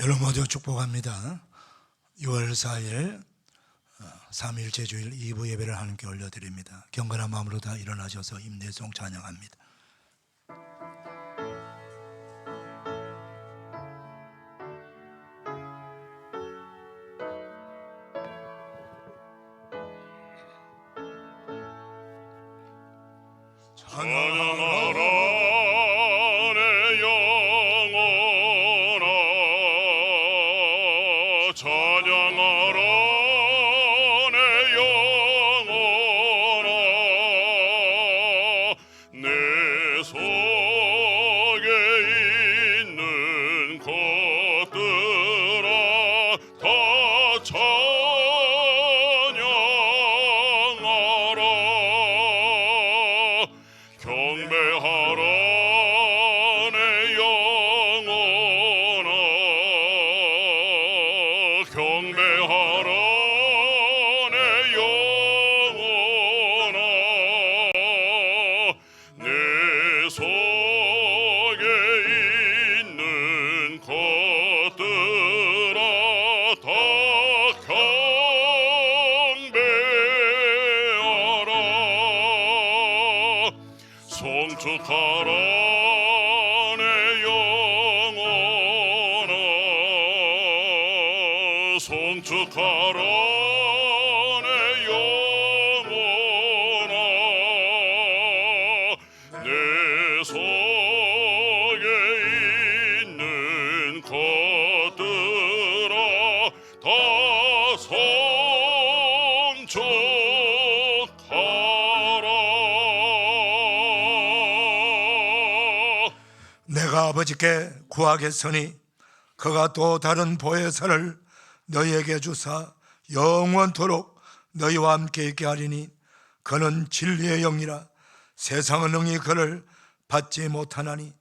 여러분 모두 축복합니다. 6월 4일 3일 제주일 2부 예배를 하나님께 올려드립니다. 경건한 마음으로 다 일어나셔서 임내송 찬양합니다. 찬양하라 내 영혼아, 찬양하라 내 영혼아. 내 속에 있는 것들아 다 찬양하라. 경배하라 내 영혼아, 경배하라 내 영혼아. 내 속에 있는 것들아 다 경배하라. 송축하라 내 영혼아, 송축하라 내 영혼아. 내 속에 있는 것들아 다 송축하라. 내가 아버지께 구하겠으니 그가 또 다른 보혜사를 너희에게 주사 영원토록 너희와 함께 있게 하리니 그는 진리의 영이라. 세상은 능히 그를 받지 못하나니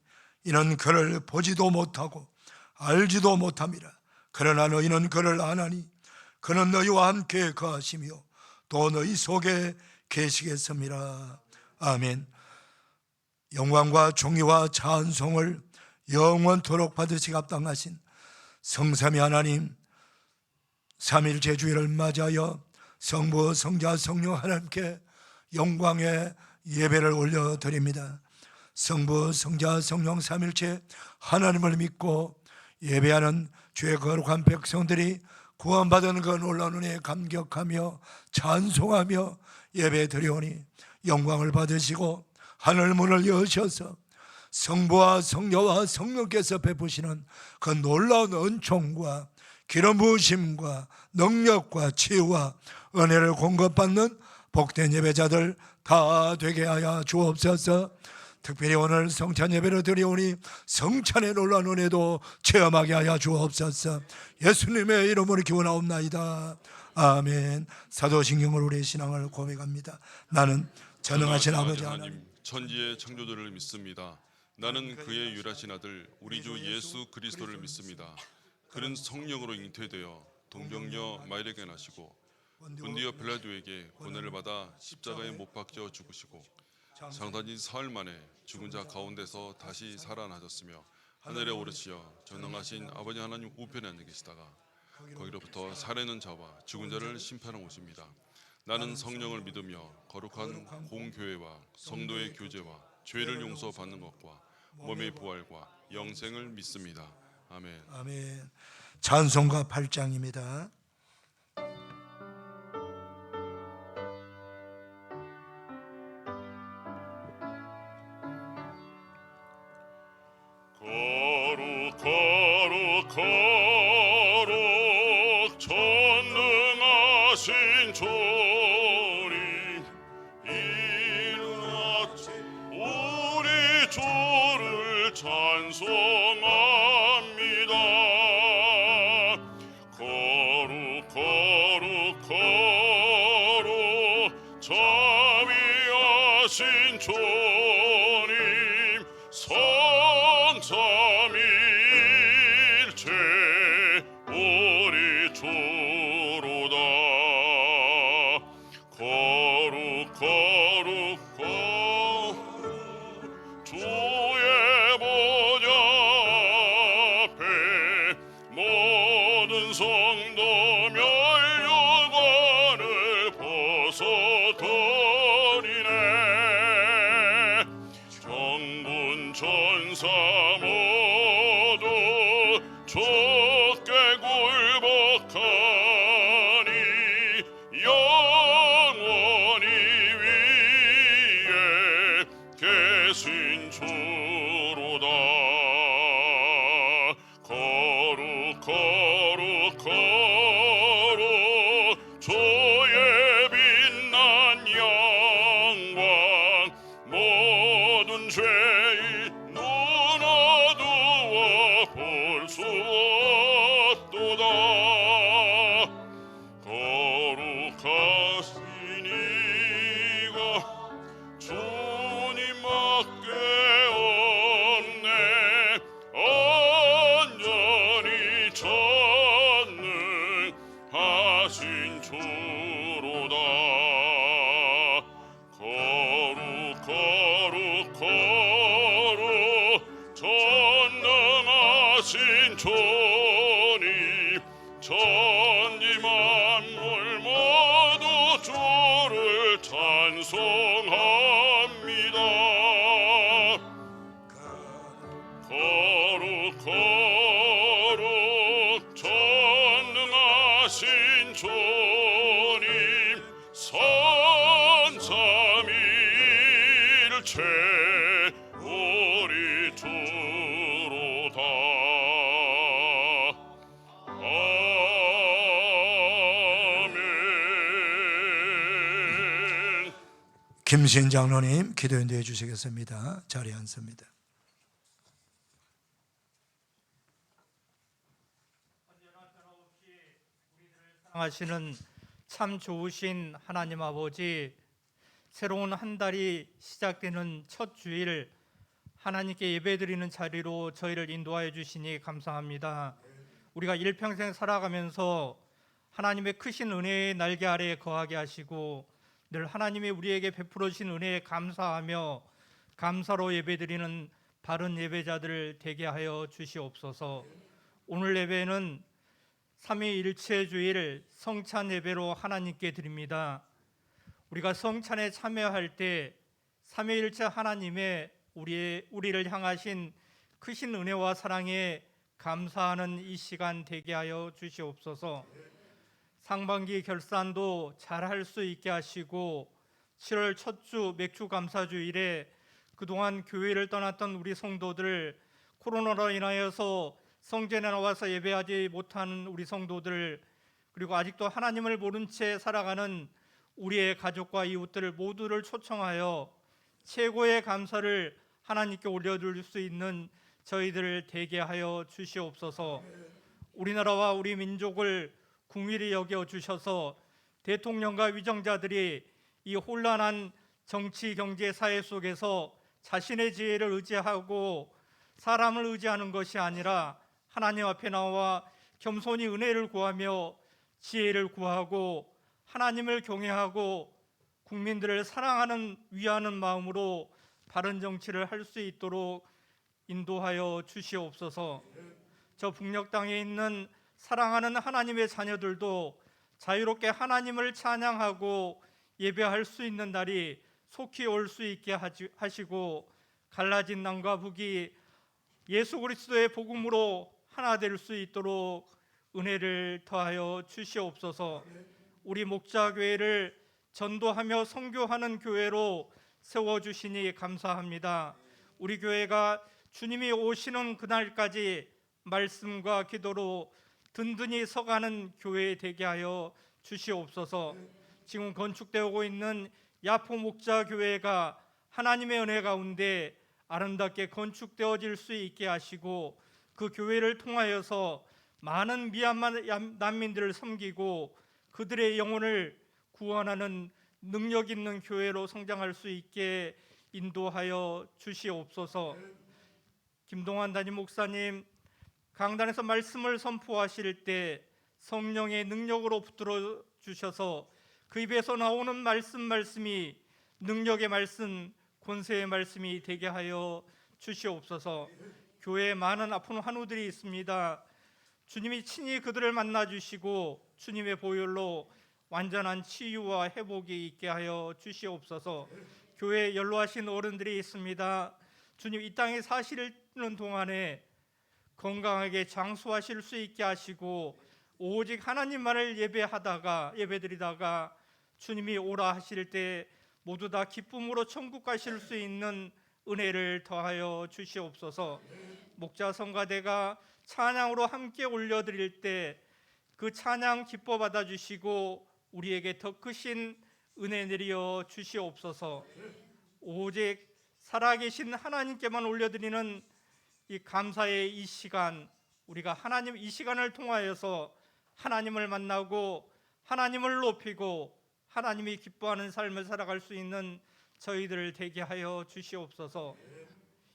이는 그를 보지도 못하고 알지도 못함이라. 그러나 너희는 그를 아나니 그는 너희와 함께 거하시며 또 너희 속에 계시겠습니다. 아멘. 영광과 존귀와 찬송을 영원토록 받으시기 합당하신 성삼위 하나님, 3일 제주일을 맞이하여 성부, 성자, 성령 하나님께 영광의 예배를 올려드립니다. 성부, 성자, 성령 삼일체 하나님을 믿고 예배하는 죄 거룩한 백성들이 구원받은 그 놀라운 은혜에 감격하며 찬송하며 예배 드리오니 영광을 받으시고 하늘 문을 여셔서 성부와 성녀와 성령께서 베푸시는 그 놀라운 은총과 기름 부으심과 능력과 치유와 은혜를 공급받는 복된 예배자들 다 되게 하여 주옵소서. 특별히 오늘 성찬 예배를 드리오니 성찬의 놀라운 은혜도 체험하게 하여 주옵소서. 예수님의 이름으로 기원하옵나이다. 아멘. 사도신경으로 우리의 신앙을 고백합니다. 나는 전능하신 아버지 하나님, 천지의 창조주를 믿습니다. 나는 그의 유일하신 아들 우리 주 예수 그리스도를 믿습니다. 그는 성령으로 잉태되어 동정녀 마리아에게 나시고 본디오 빌라도에게 고난을 받아 십자가에 못 박혀 죽으시고 장사지 사흘 만에 죽은 자 가운데서 다시 살아나셨으며 하늘에 오르시어 전능하신 아버지 하나님 우편에 앉아 계시다가 거기로부터 살아있는 자와 죽은 자를 심판하러 오십니다. 나는 성령을 믿으며 거룩한 공교회와 성도의 교제와 죄를 용서받는 것과 몸의 부활과 영생을 믿습니다. 아멘. 아멘. 찬송가 8장입니다. 거룩 전능하신 주님, 이른 아침 우리 주를 찬송합니다. 성삼일체 우리 주로다. 거룩 주의 보좌 앞에 모든 성도 멸류관을 벗어버리네. 정군 천사 모두 좁게 굴복하니 영원히 위에 계신 주로다. 거룩 주의 빛난 영광 모든 죄인 눈 어두워 볼 수 없도다. 거룩하신 이가 주님밖에 없네. 온전히 전능하신 주로다. 거룩 전능하신 주님, 천지 만물 모두 주를 찬송합니다. 거룩 전능하신 주님, 성삼일체 우리 주로다. 아멘. 김신 장로님 기도 인도해 주시겠습니다. 자리에 앉습니다. 사랑하시는 참 좋으신 하나님 아버지, 새로운 한 달이 시작되는 첫 주일 하나님께 예배드리는 자리로 저희를 인도하여 주시니 감사합니다. 우리가 일평생 살아가면서 하나님의 크신 은혜의 날개 아래에 거하게 하시고 늘 하나님이 우리에게 베풀어 주신 은혜에 감사하며 감사로 예배드리는 바른 예배자들 되게 하여 주시옵소서. 오늘 예배는 삼위일체 주일 성찬 예배로 하나님께 드립니다. 우리가 성찬에 참여할 때 삼위일체 하나님의 우리를 향하신 크신 은혜와 사랑에 감사하는 이 시간 되게 하여 주시옵소서. 상반기 결산도 잘할 수 있게 하시고 7월 첫 주 맥주 감사주일에 그동안 교회를 떠났던 우리 성도들, 코로나로 인하여서 성전에 나와서 예배하지 못하는 우리 성도들, 그리고 아직도 하나님을 모른 채 살아가는 우리의 가족과 이웃들 모두를 초청하여 최고의 감사를 하나님께 올려드릴 수 있는 저희들을 되게 하여 주시옵소서. 우리나라와 우리 민족을 궁일히 여겨 주셔서 대통령과 위정자들이 이 혼란한 정치, 경제, 사회 속에서 자신의 지혜를 의지하고 사람을 의지하는 것이 아니라 하나님 앞에 나와 겸손히 은혜를 구하며 지혜를 구하고 하나님을 경외하고 국민들을 사랑하는 위하는 마음으로 바른 정치를 할 수 있도록 인도하여 주시옵소서. 저 북녘 땅에 있는 사랑하는 하나님의 자녀들도 자유롭게 하나님을 찬양하고 예배할 수 있는 날이 속히 올 수 있게 하시고 갈라진 남과 북이 예수 그리스도의 복음으로 하나 될 수 있도록 은혜를 더하여 주시옵소서. 우리 목자교회를 전도하며 선교하는 교회로 세워주시니 감사합니다. 우리 교회가 주님이 오시는 그날까지 말씀과 기도로 든든히 서가는 교회 되게 하여 주시옵소서. 지금 건축되고 있는 야포 목자교회가 하나님의 은혜 가운데 아름답게 건축되어질 수 있게 하시고 그 교회를 통하여서 많은 미얀마 난민들을 섬기고 그들의 영혼을 구원하는 능력 있는 교회로 성장할 수 있게 인도하여 주시옵소서. 김동환 담임 목사님, 강단에서 말씀을 선포하실 때 성령의 능력으로 붙들어 주셔서 그 입에서 나오는 말씀이 능력의 말씀, 권세의 말씀이 되게 하여 주시옵소서. 교회에 많은 아픈 환우들이 있습니다. 주님이 친히 그들을 만나 주시고 주님의 보혈로 완전한 치유와 회복이 있게 하여 주시옵소서. 교회에 연로하신 어른들이 있습니다. 주님, 이 땅에 사시는 동안에 건강하게 장수하실 수 있게 하시고 오직 하나님만을 예배드리다가 주님이 오라 하실 때 모두 다 기쁨으로 천국 가실 수 있는 은혜를 더하여 주시옵소서. 목자 성가대가 찬양으로 함께 올려드릴 때 그 찬양 기뻐 받아주시고 우리에게 더 크신 은혜 내려 주시옵소서. 오직 살아계신 하나님께만 올려드리는 이 감사의 이 시간, 우리가 하나님 이 시간을 통하여서 하나님을 만나고 하나님을 높이고 하나님이 기뻐하는 삶을 살아갈 수 있는 저희들 되게 하여 주시옵소서.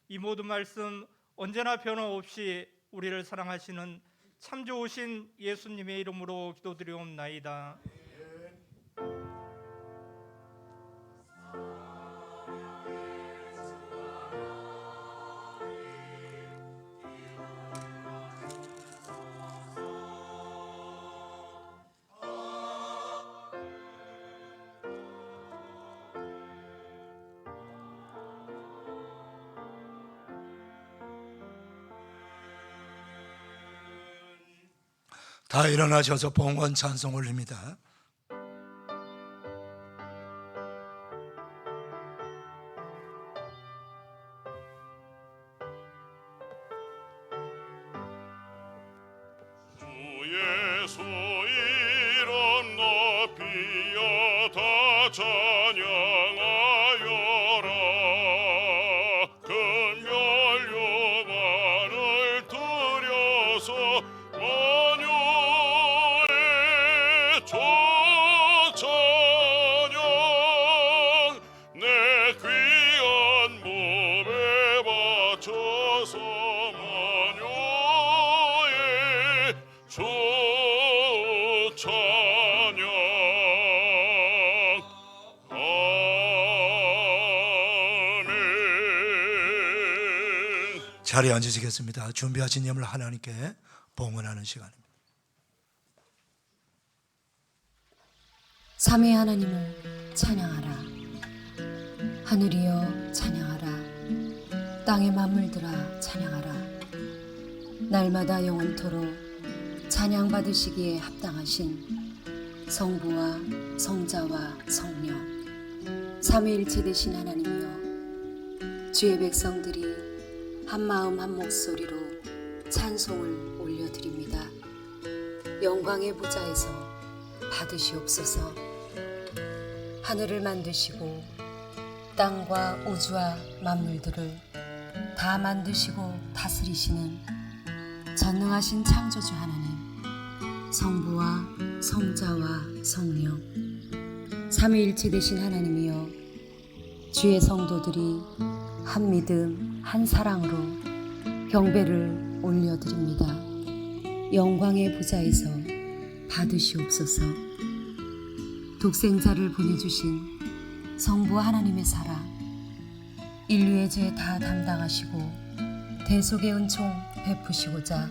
이 모든 말씀 언제나 변함없이 우리를 사랑하시는 참 좋으신 예수님의 이름으로 기도드리옵나이다. 다 일어나셔서 봉헌 찬송 올립니다. 주 예수 이름 높이어 다 찬양하여라. 금멸 유만을 들여서 만유의 초찬양 내 귀한 몸에 바쳐서 만유의 초찬양. 아멘. 자리에 앉으시겠습니다. 준비하신 예물 하나님께 봉헌하는 시간입니다. 삼위 하나님을 찬양하라. 하늘이여 찬양하라. 땅의 만물들아 찬양하라. 날마다 영원토록 찬양받으시기에 합당하신 성부와 성자와 성령 삼위일체 되신 하나님이여, 주의 백성들이 한마음 한 목소리로 찬송을 올려드립니다. 영광의 보좌에서 받으시옵소서. 하늘을 만드시고 땅과 우주와 만물들을 다 만드시고 다스리시는 전능하신 창조주 하나님, 성부와 성자와 성령 삼위일체 되신 하나님이여, 주의 성도들이 한 믿음 한 사랑으로 경배를 올려드립니다. 영광의 보좌에서 받으시옵소서. 독생자를 보내주신 성부 하나님의 사랑, 인류의 죄 다 담당하시고 대속의 은총 베푸시고자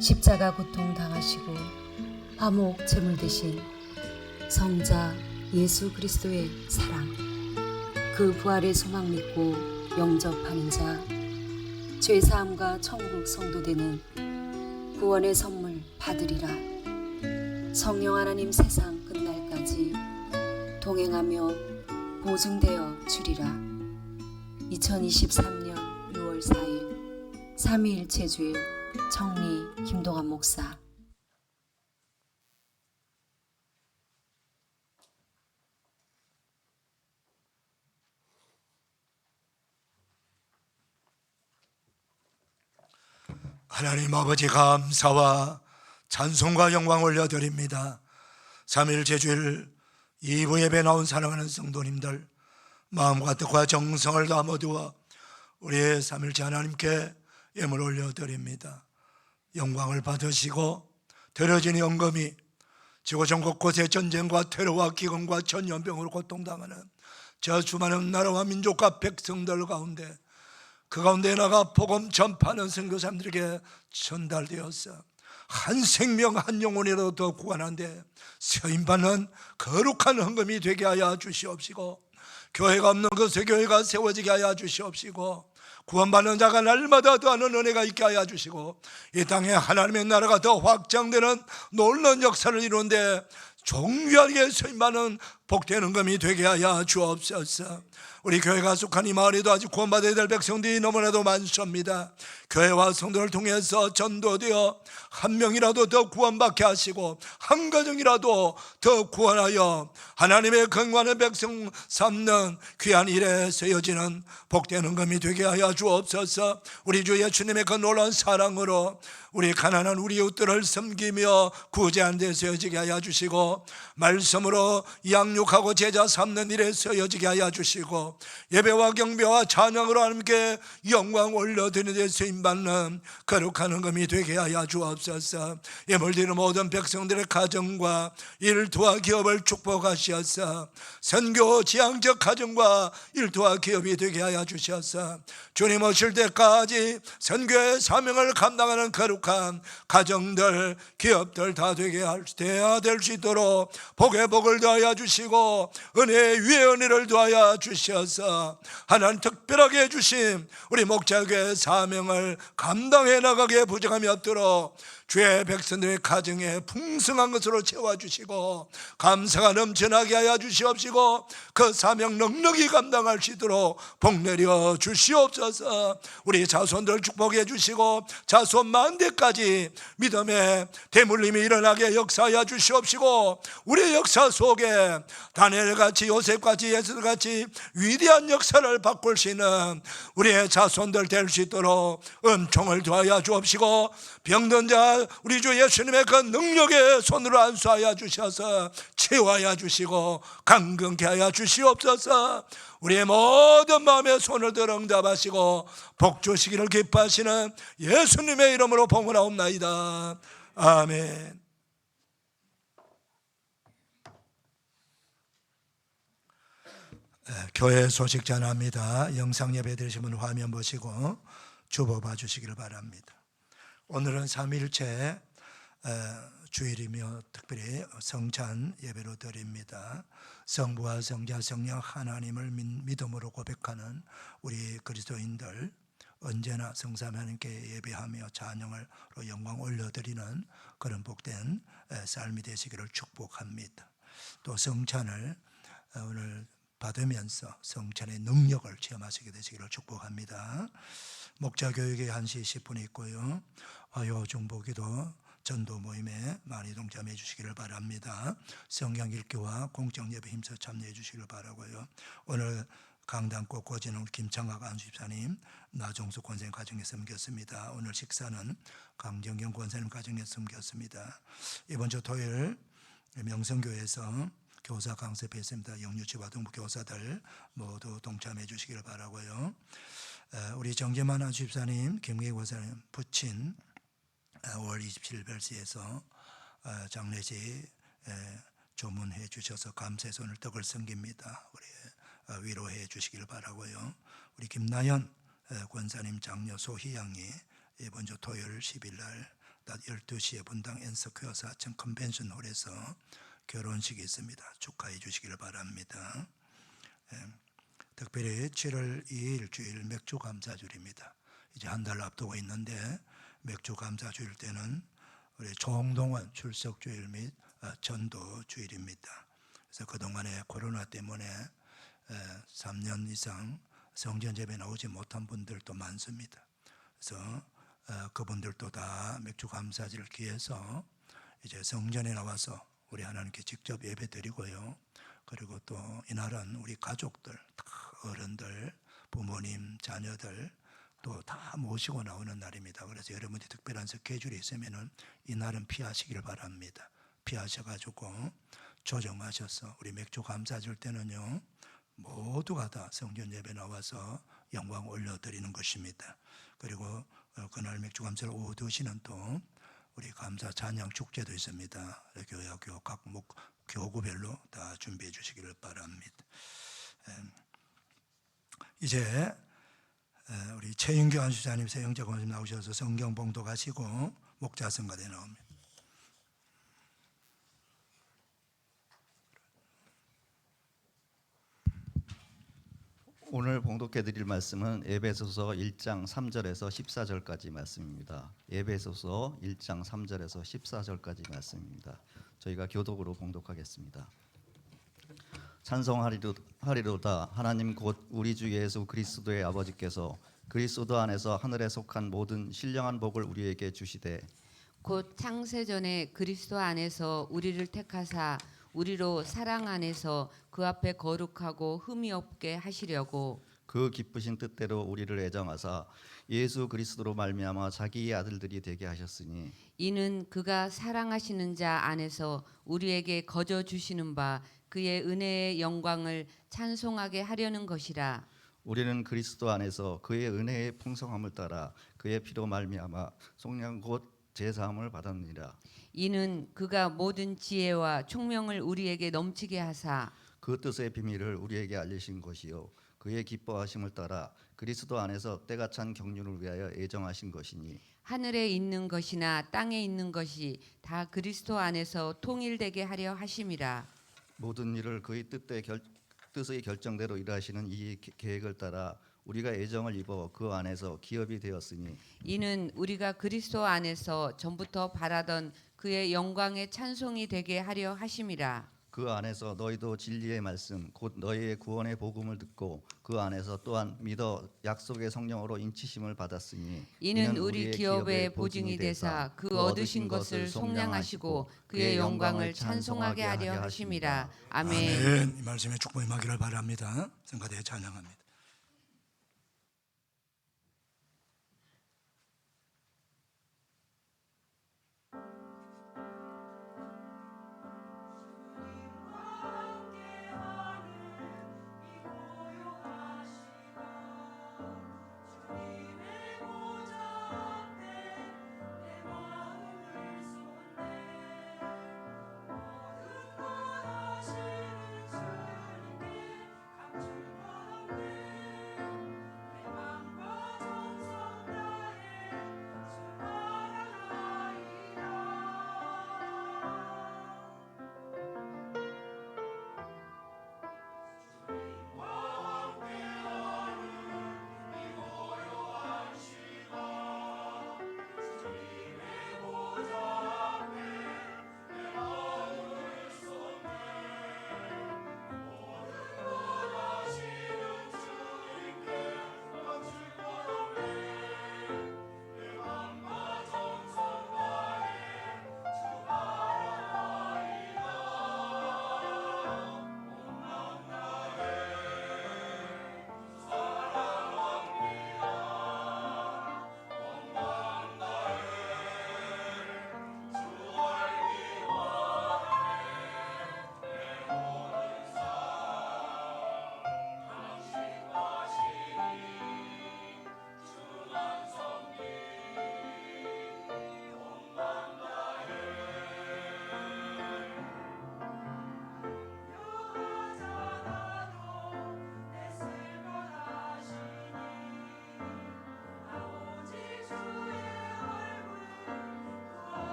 십자가 고통 당하시고 화목 제물 되신 성자 예수 그리스도의 사랑, 그 부활의 소망 믿고 영접하는 자, 죄사함과 천국 성도되는 구원의 선물 받으리라. 성령 하나님 세상 끝날까지 동행하며 보증되어 주리라. 2023년 6월 4일 삼위일체 주일 청리 김동환 목사. 하나님 아버지, 감사와 찬송과 영광 올려드립니다. 3일째 주일 2부 예배 나온 사랑하는 성도님들 마음과 뜻과 정성을 다 모두와 우리의 삼일째 하나님께 예물 올려드립니다. 영광을 받으시고 드려진 연금이 지구 전 곳곳의 전쟁과 테러와 기근과 전염병으로 고통당하는 저 수많은 나라와 민족과 백성들 가운데 그 가운데 나가 복음 전파하는 선교사님들에게 전달되어서 한 생명 한 영혼이라도 더 구원하는데 쓰임받는 거룩한 헌금이 되게 하여 주시옵시고, 교회가 없는 곳에 교회가 세워지게 하여 주시옵시고, 구원받는 자가 날마다 더하는 은혜가 있게 하여 주시고, 이 땅에 하나님의 나라가 더 확장되는 놀라운 역사를 이루는데 종교하게 쓰임받는 복된 헌금이 되게 하여 주옵소서. 우리 교회가 속한 이 마을에도 아직 구원받아야 될 백성들이 너무나도 많습니다. 교회와 성도를 통해서 전도되어 한 명이라도 더 구원받게 하시고 한 가정이라도 더 구원하여 하나님의 건강한 백성 삼는 귀한 일에 쓰여지는 복된 헌금이 되게 하여 주옵소서. 우리 주 예수님의 그 놀라운 사랑으로 우리 가난한 우리 이웃들을 섬기며 구제하는 데 쓰여지게 하여 주시고, 말씀으로 양육하고 제자 삼는 일에 쓰여지게 하여 주시고, 예배와 경배와 찬양으로 하나님께 영광 올려드리는 데 쓰임받는 거룩한 헌금이 되게 하여 주옵소서. 예물드리는 모든 백성들의 가정과 일터와 기업을 축복하시옵소서. 선교 지향적 가정과 일터와 기업이 되게 하여 주셔서 주님 오실 때까지 선교의 사명을 감당하는 거룩한 가정들, 기업들 다 되게 돼야 될 수 있도록 복의 복을 더하여 주시고 은혜의 위에 은혜를 더하여 주셔서 하나님 특별하게 주신 우리 목자교회 사명을 감당해 나가게 부족함이 없도록 주의 백성들의 가정에 풍성한 것으로 채워주시고 감사가 넘쳐나게 하여 주시옵시고 그 사명 넉넉히 감당할 수 있도록 복내려 주시옵소서. 우리 자손들 축복해 주시고 자손 만대까지 믿음의 대물림이 일어나게 역사하여 주시옵시고 우리의 역사 속에 다니엘같이 요셉같이 예수같이 위대한 역사를 바꿀 수 있는 우리의 자손들 될 수 있도록 은총을 더하여 주옵시고 병든 자 우리 주 예수님의 그 능력의 손으로 안수하여 주셔서 치유하여 주시고 강건케 하여 주시옵소서. 우리의 모든 마음의 손을 들어 응답하시고 복 주시기를 기뻐하시는 예수님의 이름으로 봉헌하옵나이다. 아멘. 교회 소식 전합니다. 영상 예배 드리시면 화면 보시고 주보 봐주시기를 바랍니다. 오늘은 3일째 주일이며 특별히 성찬 예배로 드립니다. 성부와 성자 성령 하나님을 믿음으로 고백하는 우리 그리스도인들 언제나 성삼 하나님께 예배하며 찬양으로 영광 올려드리는 그런 복된 삶이 되시기를 축복합니다. 또 성찬을 오늘 받으면서 성찬의 능력을 체험하시게 되시기를 축복합니다. 목자교육에 1시 10분이 있고요. 화요 중보기도 전도 모임에 많이 동참해 주시기를 바랍니다. 성경 읽기와 공적 예배 힘써 참여해 주시기를 바라고요. 오늘 강단 꽃꽂이는 김창학 안수집사님, 나종수 권사님 가정에 섬겼습니다. 오늘 식사는 강정경 권사님 가정에 섬겼습니다. 이번 주 토요일 명성교회에서 교사 강습했습니다. 영유치와 동부 교사들 모두 동참해 주시기를 바라고요. 우리 정재만 안수집사님, 김계희 권사님 부친 5월 27일 별세에서 장례식 조문해 주셔서 감사의 손을 떡을 섬깁니다. 우리 위로해 주시기를 바라고요. 우리 김나연 권사님 장녀 소희양이 이번 주 토요일 10일 날 낮 12시에 분당 엔서큐어 4층 컨벤션 홀에서 결혼식이 있습니다. 축하해 주시기를 바랍니다. 특별히 7월 2일 주일 맥주 감사주일입니다. 이제 한 달 앞두고 있는데 맥주 감사주일 때는 우리 총동원 출석주일 및 전도주일입니다. 그래서 그동안에 코로나 때문에 3년 이상 성전 예배 나오지 못한 분들도 많습니다. 그래서 그분들도 다 맥주 감사주일을 기해서 이제 성전에 나와서 우리 하나님께 직접 예배 드리고요. 그리고 또 이날은 우리 가족들, 어른들, 부모님, 자녀들 또 다 모시고 나오는 날입니다. 그래서 여러분들이 특별한 스케줄이 있으면은 이날은 피하시길 바랍니다. 피하셔가지고 조정하셔서 우리 맥주 감사 줄 때는요 모두가 다 성전 예배 나와서 영광 올려드리는 것입니다. 그리고 그날 맥주감사를 오후 2시는 또 우리 감사 찬양 축제도 있습니다. 교회학교 각 교구별로 다 준비해 주시기를 바랍니다. 이제 우리 최인규 안수자님, 세영재 권수님 나오셔서 성경 봉독하시고 목자 성가대 나옵니다. 오늘 봉독해 드릴 말씀은 에베소서 1장 3절에서 14절까지 말씀입니다. 에베소서 1장 3절에서 14절까지 말씀입니다. 저희가 교독으로 봉독하겠습니다. 찬송하리로다. 하나님 곧 우리 주 예수 그리스도의 아버지께서 그리스도 안에서 하늘에 속한 모든 신령한 복을 우리에게 주시되 곧 창세전에 그리스도 안에서 우리를 택하사 우리로 사랑 안에서 그 앞에 거룩하고 흠이 없게 하시려고 그 기쁘신 뜻대로 우리를 애정하사 예수 그리스도로 말미암아 자기의 아들들이 되게 하셨으니 이는 그가 사랑하시는 자 안에서 우리에게 거저 주시는 바 그의 은혜의 영광을 찬송하게 하려는 것이라. 우리는 그리스도 안에서 그의 은혜의 풍성함을 따라 그의 피로 말미암아 속량 곧 제사함을 받았느니라. 이는 그가 모든 지혜와 총명을 우리에게 넘치게 하사 그 뜻의 비밀을 우리에게 알리신 것이요 그의 기뻐하심을 따라 그리스도 안에서 때가 찬 경륜을 위하여 애정하신 것이니 하늘에 있는 것이나 땅에 있는 것이 다 그리스도 안에서 통일되게 하려 하심이라. 모든 일을 그의 뜻의 결정대로 일하시는 이 계획을 따라 우리가 애정을 입어 그 안에서 기업이 되었으니 이는 우리가 그리스도 안에서 전부터 바라던 그의 영광의 찬송이 되게 하려 하심이라. 그 안에서 너희도 진리의 말씀 곧 너희의 구원의 복음을 듣고 그 안에서 또한 믿어 약속의 성령으로 인치심을 받았으니 이는 우리 기업의 보증이 되사 그 얻으신 것을 속량하시고 그의 영광을 찬송하게 하려 하심이라. 아멘. 아멘. 이 말씀에 축복 임하기를 바랍니다. 성가대 찬양합니다. 하시는 주님께 감출 것 없네.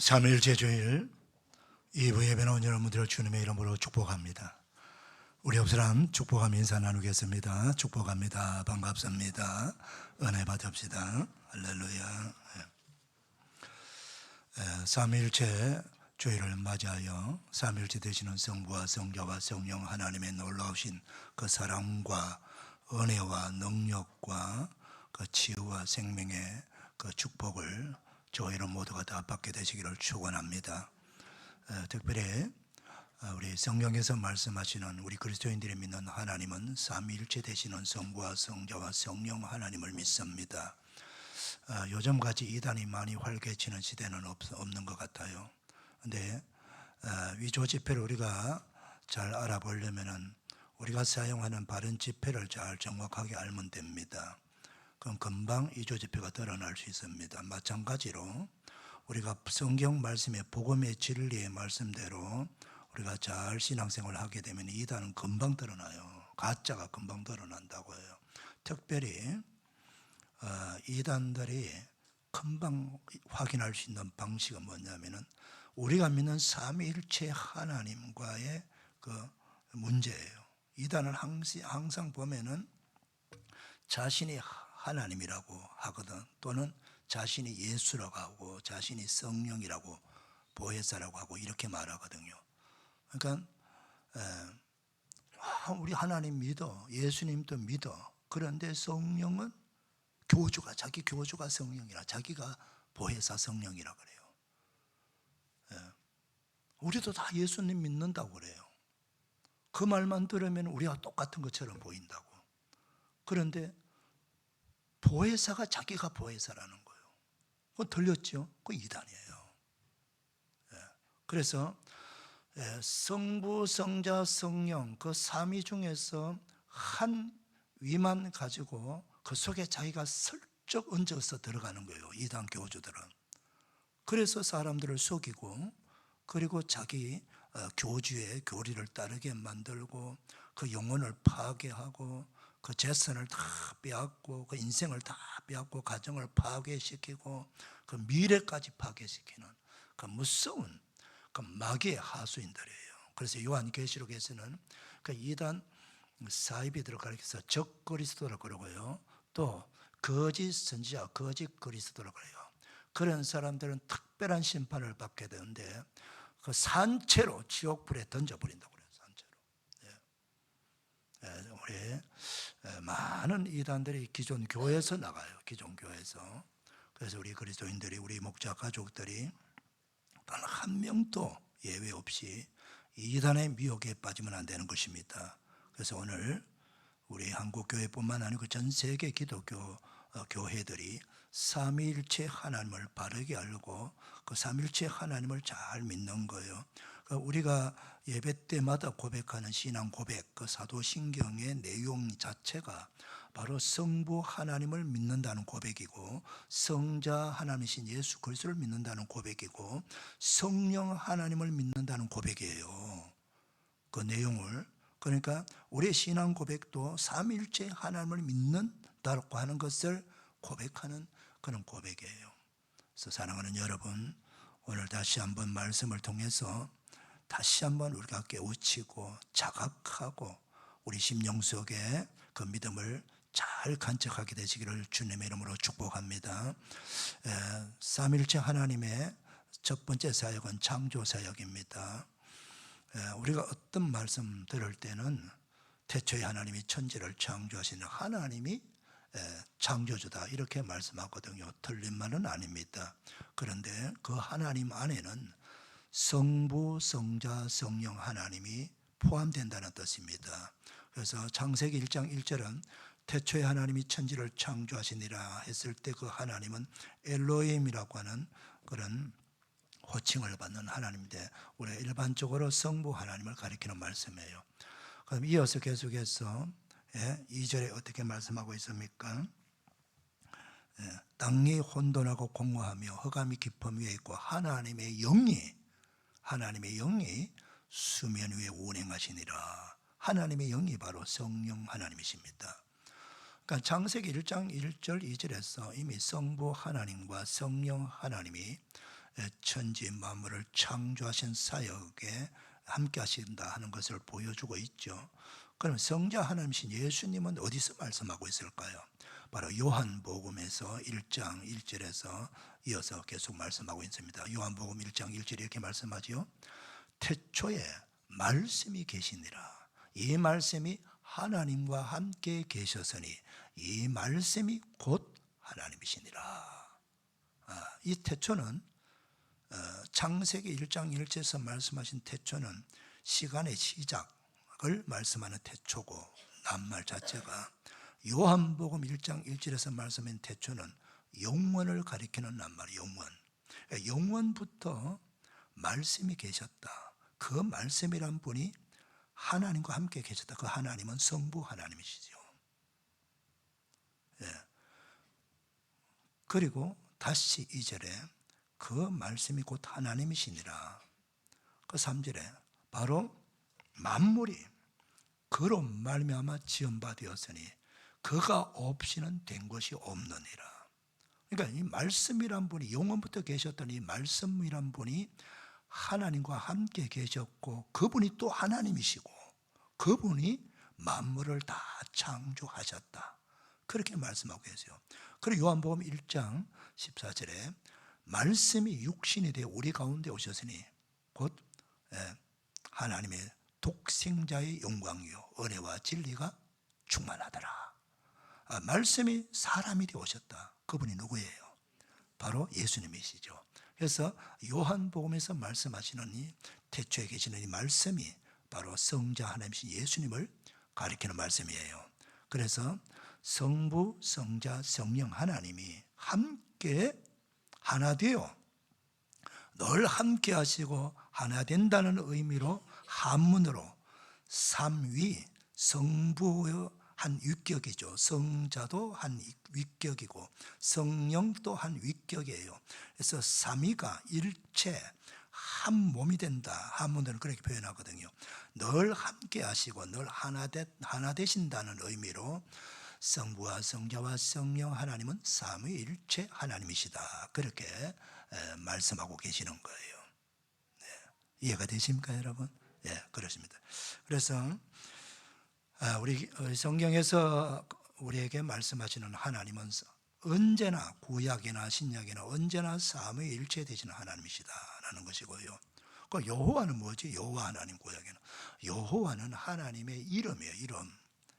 삼일째 주일 2부 예배 나온 여러분들을 주님의 이름으로 축복합니다. 우리 옆 사람 축복하며 인사 나누겠습니다. 축복합니다. 반갑습니다. 은혜 받읍시다. 할렐루야. 삼일째 주일을 맞이하여 삼일째 되시는 성부와 성자와 성령 하나님의 놀라우신 그 사랑과 은혜와 능력과 그 치유와 생명의 그 축복을 저희는 모두가 다 받게 되시기를 축원합니다. 특별히 우리 성경에서 말씀하시는 우리 그리스도인들이 믿는 하나님은 삼위일체 되시는 성부와 성자와 성령 하나님을 믿습니다. 요즘같이 이단이 많이 활개치는 시대는 없는 것 같아요. 근데 위조 지폐를 우리가 잘 알아보려면은 우리가 사용하는 바른 지폐를 잘 정확하게 알면 됩니다. 그럼 금방 위조 지폐가 드러날 수 있습니다. 마찬가지로 우리가 성경 말씀의 복음의 진리의 말씀대로 우리가 잘 신앙생활을 하게 되면 이단은 금방 드러나요. 가짜가 금방 드러난다고 해요. 특별히 이단들이 금방 확인할 수 있는 방식은 뭐냐면은 우리가 믿는 삼위일체 하나님과의 그 문제예요. 이단은 항상 보면은 자신이 하나님이라고 하거든, 또는 자신이 예수라고 하고 자신이 성령이라고 보혜사라고 하고 이렇게 말하거든요. 그러니까 우리 하나님 믿어, 예수님도 믿어. 그런데 성령은 교주가, 자기 교주가 성령이라, 자기가 보혜사 성령이라 그래요. 우리도 다 예수님 믿는다고 그래요. 그 말만 들으면 우리와 똑같은 것처럼 보인다고. 그런데 보혜사가 자기가 보혜사라는 거예요. 그거 들렸죠? 그거 이단이에요. 그래서 성부, 성자, 성령 그 삼위 중에서 한 위만 가지고 그 속에 자기가 슬쩍 얹어서 들어가는 거예요, 이단 교주들은. 그래서 사람들을 속이고, 그리고 자기 교주의 교리를 따르게 만들고, 그 영혼을 파괴하고, 그 재산을 다 빼앗고, 그 인생을 다 빼앗고, 가정을 파괴시키고, 그 미래까지 파괴시키는 그 무서운 그 마귀의 하수인들이에요. 그래서 요한계시록에서는 그 이단 사이비들을 가리켜서 적그리스도라고 그러고요, 또 거짓 선지자, 거짓 그리스도라고 그래요. 그런 사람들은 특별한 심판을 받게 되는데 그 산채로 지옥불에 던져버린다고 그래요. 산채로. 우리 많은 이단들이 기존 교회에서 나가요. 기존 교회에서. 그래서 우리 그리스도인들이, 우리 목자 가족들이 단 한 명도 예외 없이 이단의 미혹에 빠지면 안 되는 것입니다. 그래서 오늘 우리 한국 교회뿐만 아니고 전 세계 기독교 교회들이 삼위일체 하나님을 바르게 알고 그 삼위일체 하나님을 잘 믿는 거예요. 우리가 예배 때마다 고백하는 신앙 고백, 그 사도신경의 내용 자체가 바로 성부 하나님을 믿는다는 고백이고, 성자 하나님이신 예수 그리스도를 믿는다는 고백이고, 성령 하나님을 믿는다는 고백이에요. 그 내용을, 그러니까 우리의 신앙 고백도 삼위일체 하나님을 믿는다고 하는 것을 고백하는 그런 고백이에요. 그래서 사랑하는 여러분, 오늘 다시 한번 말씀을 통해서 다시 한번 우리가 깨우치고 자각하고 우리 심령 속에 그 믿음을 잘 간직하게 되시기를 주님의 이름으로 축복합니다. 삼위일체 하나님의 첫 번째 사역은 창조 사역입니다. 우리가 어떤 말씀 들을 때는 태초에 하나님이 천지를 창조하시는 하나님이 창조주다 이렇게 말씀하거든요. 틀린 말은 아닙니다. 그런데 그 하나님 안에는 성부, 성자, 성령 하나님이 포함된다는 뜻입니다. 그래서 창세기 1장 1절은 태초에 하나님이 천지를 창조하시니라 했을 때 그 하나님은 엘로힘이라고 하는 그런 호칭을 받는 하나님인데, 우리가 일반적으로 성부 하나님을 가리키는 말씀이에요. 그럼 이어서 계속해서 2절에 어떻게 말씀하고 있습니까? 땅이 혼돈하고 공허하며 흑암이 깊음 위에 있고 하나님의 영이 수면 위에 운행하시니라. 하나님의 영이 바로 성령 하나님이십니다. 그러니까 창세기 1장 1절 2절에서 이미 성부 하나님과 성령 하나님이 천지 만물을 창조하신 사역에 함께 하신다 하는 것을 보여주고 있죠. 그럼 성자 하나님이신 예수님은 어디서 말씀하고 있을까요? 바로 요한복음에서 1장 1절에서 이어서 계속 말씀하고 있습니다. 요한복음 1장 1절에 이렇게 말씀하지요. 태초에 말씀이 계시니라. 이 말씀이 하나님과 함께 계셨으니 이 말씀이 곧 하나님이시니라. 이 태초는 창세기 1장 1절에서 말씀하신 태초는 시간의 시작을 말씀하는 태초고, 낱말 자체가 요한복음 1장 1절에서 말씀한 태초는 영원을 가리키는 낱말이 영원. 영원부터 말씀이 계셨다. 그 말씀이란 분이 하나님과 함께 계셨다. 그 하나님은 성부 하나님이시죠. 그리고 다시 2절에 그 말씀이 곧 하나님이시니라. 그 3절에 바로 만물이 그로 말미암아 지음바 되었으니 그가 없이는 된 것이 없느니라. 그러니까 이 말씀이란 분이 영원부터 계셨던 이 말씀이란 분이 하나님과 함께 계셨고, 그분이 또 하나님이시고 그분이 만물을 다 창조하셨다. 그렇게 말씀하고 계세요. 그리고 요한복음 1장 14절에 말씀이 육신이 되어 우리 가운데 오셨으니 곧 하나님의 독생자의 영광이요 은혜와 진리가 충만하더라. 말씀이 사람이 되어 오셨다. 그분이 누구예요? 바로 예수님이시죠. 그래서 요한복음에서 말씀하시는 이 태초에 계시는 이 말씀이 바로 성자 하나님이신 예수님을 가리키는 말씀이에요. 그래서 성부, 성자, 성령 하나님이 함께 하나 되어 늘 함께 하시고 하나 된다는 의미로 한문으로 삼위, 성부의 한 위격이죠. 성자도 한 위격이고 성령도 한 위격이에요. 그래서 삼위가 일체 한 몸이 된다. 한문으로는 그렇게 표현하거든요. 늘 함께 하시고 늘 하나 되신다는 의미로 성부와 성자와 성령 하나님은 삼위일체 하나님이시다. 그렇게 말씀하고 계시는 거예요. 이해가 되십니까, 여러분? 그렇습니다. 그래서 우리 성경에서 우리에게 말씀하시는 하나님은 언제나 구약이나 신약이나 언제나 삼위일체 되시는 하나님이시다라는 것이고요. 그 여호와는 뭐지? 여호와 하나님 구약에는 여호와는 하나님의 이름이에요.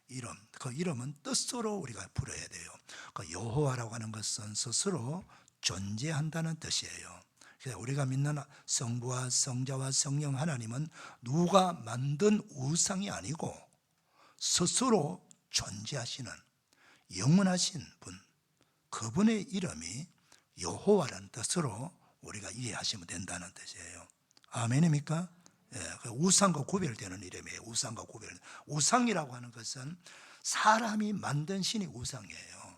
이름. 그 이름은 뜻으로 우리가 부르어야 돼요. 그 여호와라고 하는 것은 스스로 존재한다는 뜻이에요. 그래서 우리가 믿는 성부와 성자와 성령 하나님은 누가 만든 우상이 아니고 스스로 존재하시는 영원하신 분, 그분의 이름이 여호와라는 뜻으로 우리가 이해하시면 된다는 뜻이에요. 아멘입니까? 우상과 구별되는 이름이에요. 우상과 구별. 우상이라고 하는 것은 사람이 만든 신이 우상이에요.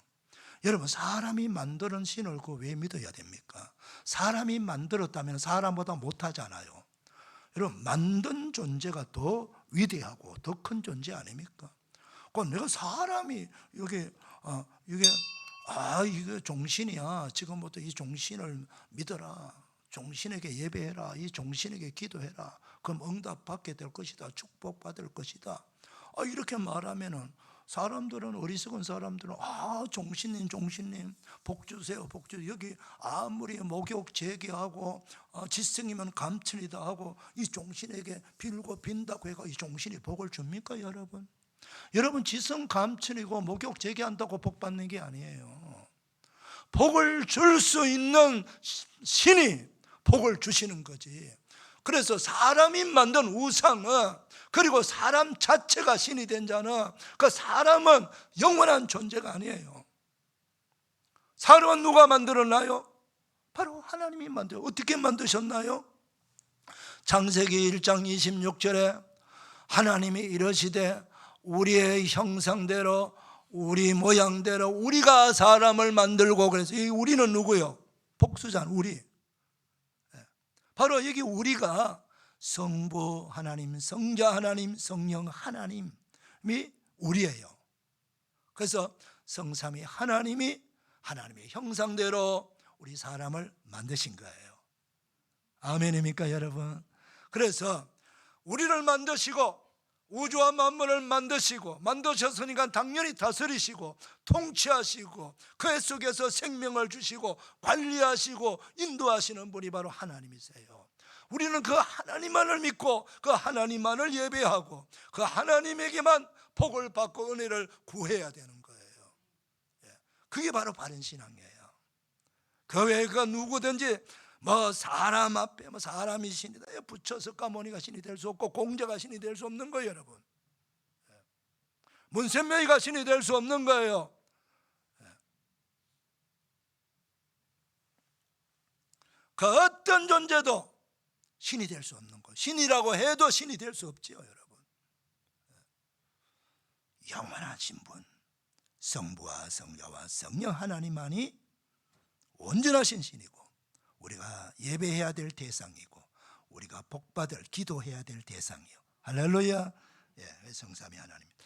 여러분, 사람이 만드는 신을 왜 믿어야 됩니까? 사람이 만들었다면 사람보다 못하잖아요. 여러분, 만든 존재가 더 위대하고 더 큰 존재 아닙니까? 내가 사람이 이게 종신이야. 지금부터 이 종신을 믿어라. 종신에게 예배해라. 이 종신에게 기도해라. 그럼 응답받게 될 것이다. 축복받을 것이다. 이렇게 말하면은 사람들은, 어리석은 사람들은 종신님 복 주세요. 여기 아무리 목욕 제기하고 지성이면 감천이다 하고 이 종신에게 빌고 빈다고 해가 이 종신이 복을 줍니까, 여러분? 여러분, 지성 감천이고 목욕 제기한다고 복 받는 게 아니에요. 복을 줄 수 있는 신이 복을 주시는 거지. 그래서 사람이 만든 우상은, 그리고 사람 자체가 신이 된 자는, 그 사람은 영원한 존재가 아니에요. 사람은 누가 만들었나요? 바로 하나님이 만들어요. 어떻게 만드셨나요? 창세기 1장 26절에 하나님이 이르시되 우리의 형상대로 우리 모양대로 우리가 사람을 만들고, 그래서 이 우리는 누구요? 복수자는 우리. 바로 여기 우리가 성부 하나님, 성자 하나님, 성령 하나님이 우리예요. 그래서 성삼위 하나님이 하나님의 형상대로 우리 사람을 만드신 거예요. 아멘입니까 여러분? 그래서 우리를 만드시고 우주와 만물을 만드셨으니까 당연히 다스리시고 통치하시고 그 속에서 생명을 주시고 관리하시고 인도하시는 분이 바로 하나님이세요. 우리는 그 하나님만을 믿고 그 하나님만을 예배하고 그 하나님에게만 복을 받고 은혜를 구해야 되는 거예요. 그게 바로 바른 신앙이에요. 그 외에 그 누구든지 뭐 사람 앞에 뭐 사람이 신이다 붙여서 까모니가 신이 될 수 없고 공자가 신이 될 수 없는 거예요 여러분. 문센명이가 신이 될 수 없는 거예요. 그 어떤 존재도 신이 될 수 없는 거예요. 신이라고 해도 신이 될 수 없지요 여러분. 영원하신 분 성부와 성자와 성령 하나님만이 온전하신 신이고 우리가 예배해야 될 대상이고 우리가 복받을 기도해야 될 대상이요. 할렐루야. 성삼위 하나님입니다.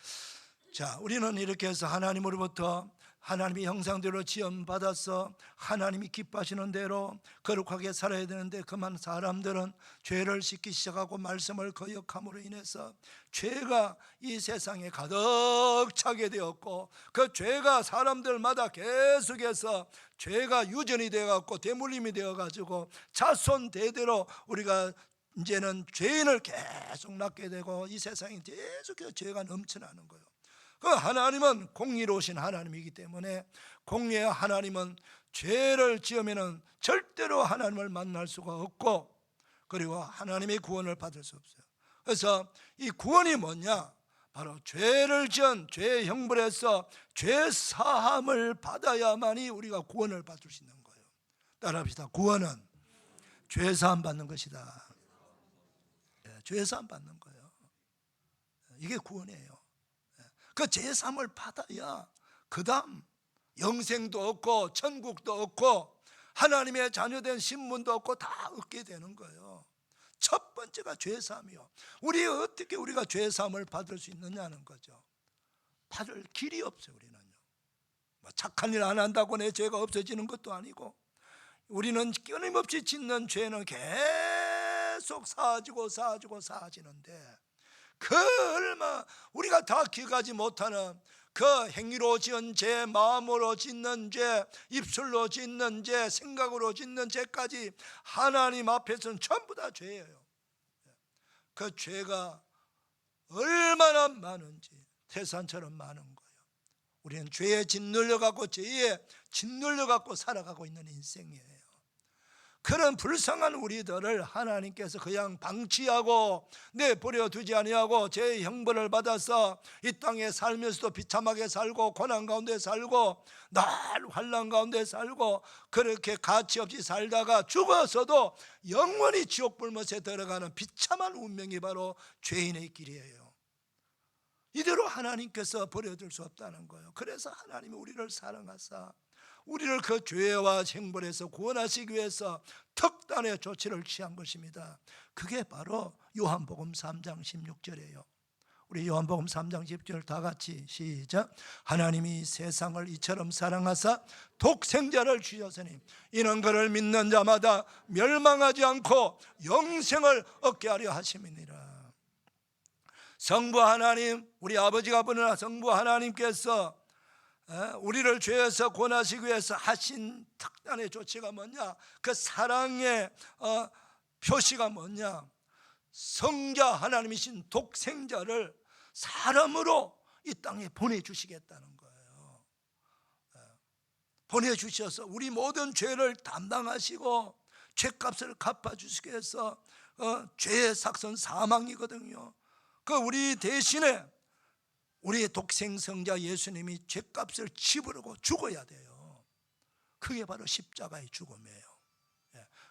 자, 우리는 이렇게 해서 하나님으로부터 하나님의 형상대로 지음받아서 하나님이 기뻐하시는 대로 거룩하게 살아야 되는데 그만 사람들은 죄를 짓기 시작하고 말씀을 거역함으로 인해서 죄가 이 세상에 가득 차게 되었고 그 죄가 사람들마다 계속해서 죄가 유전이 되어갖고 대물림이 되어가지고 자손 대대로 우리가 이제는 죄인을 계속 낳게 되고 이 세상에 계속해서 죄가 넘쳐나는 거예요. 그 하나님은 공의로우신 하나님이기 때문에 공의의 하나님은 죄를 지으면 절대로 하나님을 만날 수가 없고 그리고 하나님의 구원을 받을 수 없어요. 그래서 이 구원이 뭐냐? 바로 죄를 지은 죄의 형벌에서 죄 사함을 받아야만이 우리가 구원을 받을 수 있는 거예요. 따라합시다. 구원은 죄 사함 받는 것이다. 죄 사함 받는 거예요. 이게 구원이에요. 그 제삼을 받아야 그 다음 영생도 얻고 천국도 얻고 하나님의 자녀된 신분도 얻고 다 얻게 되는 거예요. 첫 번째가 죄사함이요. 어떻게 우리가 죄사함을 받을 수 있느냐는 거죠. 받을 길이 없어요. 우리는요. 뭐 착한 일 안 한다고 내 죄가 없어지는 것도 아니고 우리는 끊임없이 짓는 죄는 계속 사아지는데 그 얼마 우리가 다 기억하지 못하는 그 행위로 지은 죄, 마음으로 짓는 죄, 입술로 짓는 죄, 생각으로 짓는 죄까지 하나님 앞에서는 전부 다 죄예요. 그 죄가 얼마나 많은지 태산처럼 많은 거예요. 우리는 죄에 짓눌려갖고 죄에 짓눌려갖고 살아가고 있는 인생이에요. 그런 불쌍한 우리들을 하나님께서 그냥 방치하고 내버려 두지 아니하고 죄의 형벌을 받아서 이 땅에 살면서도 비참하게 살고 고난 가운데 살고 날 환난 가운데 살고 그렇게 가치없이 살다가 죽어서도 영원히 지옥 불못에 들어가는 비참한 운명이 바로 죄인의 길이에요. 이대로 하나님께서 버려둘 수 없다는 거예요. 그래서 하나님이 우리를 사랑하사 우리를 그 죄와 형벌에서 구원하시기 위해서 특단의 조치를 취한 것입니다. 그게 바로 요한복음 3장 16절이에요. 우리 요한복음 3장 10절 다 같이 시작. 하나님이 세상을 이처럼 사랑하사 독생자를 주셨으니 이는 그를 믿는 자마다 멸망하지 않고 영생을 얻게 하려 하심이니라. 성부 하나님, 우리 아버지가 보는 성부 하나님께서 우리를 죄에서 구원하시기 위해서 하신 특단의 조치가 뭐냐? 그 사랑의 표시가 뭐냐? 성자 하나님이신 독생자를 사람으로 이 땅에 보내주시겠다는 거예요. 보내주셔서 우리 모든 죄를 담당하시고 죄값을 갚아주시기 위해서 죄의 삭선 사망이거든요. 그 우리 대신에 우리의 독생성자 예수님이 죄값을 지불하고 죽어야 돼요. 그게 바로 십자가의 죽음이에요.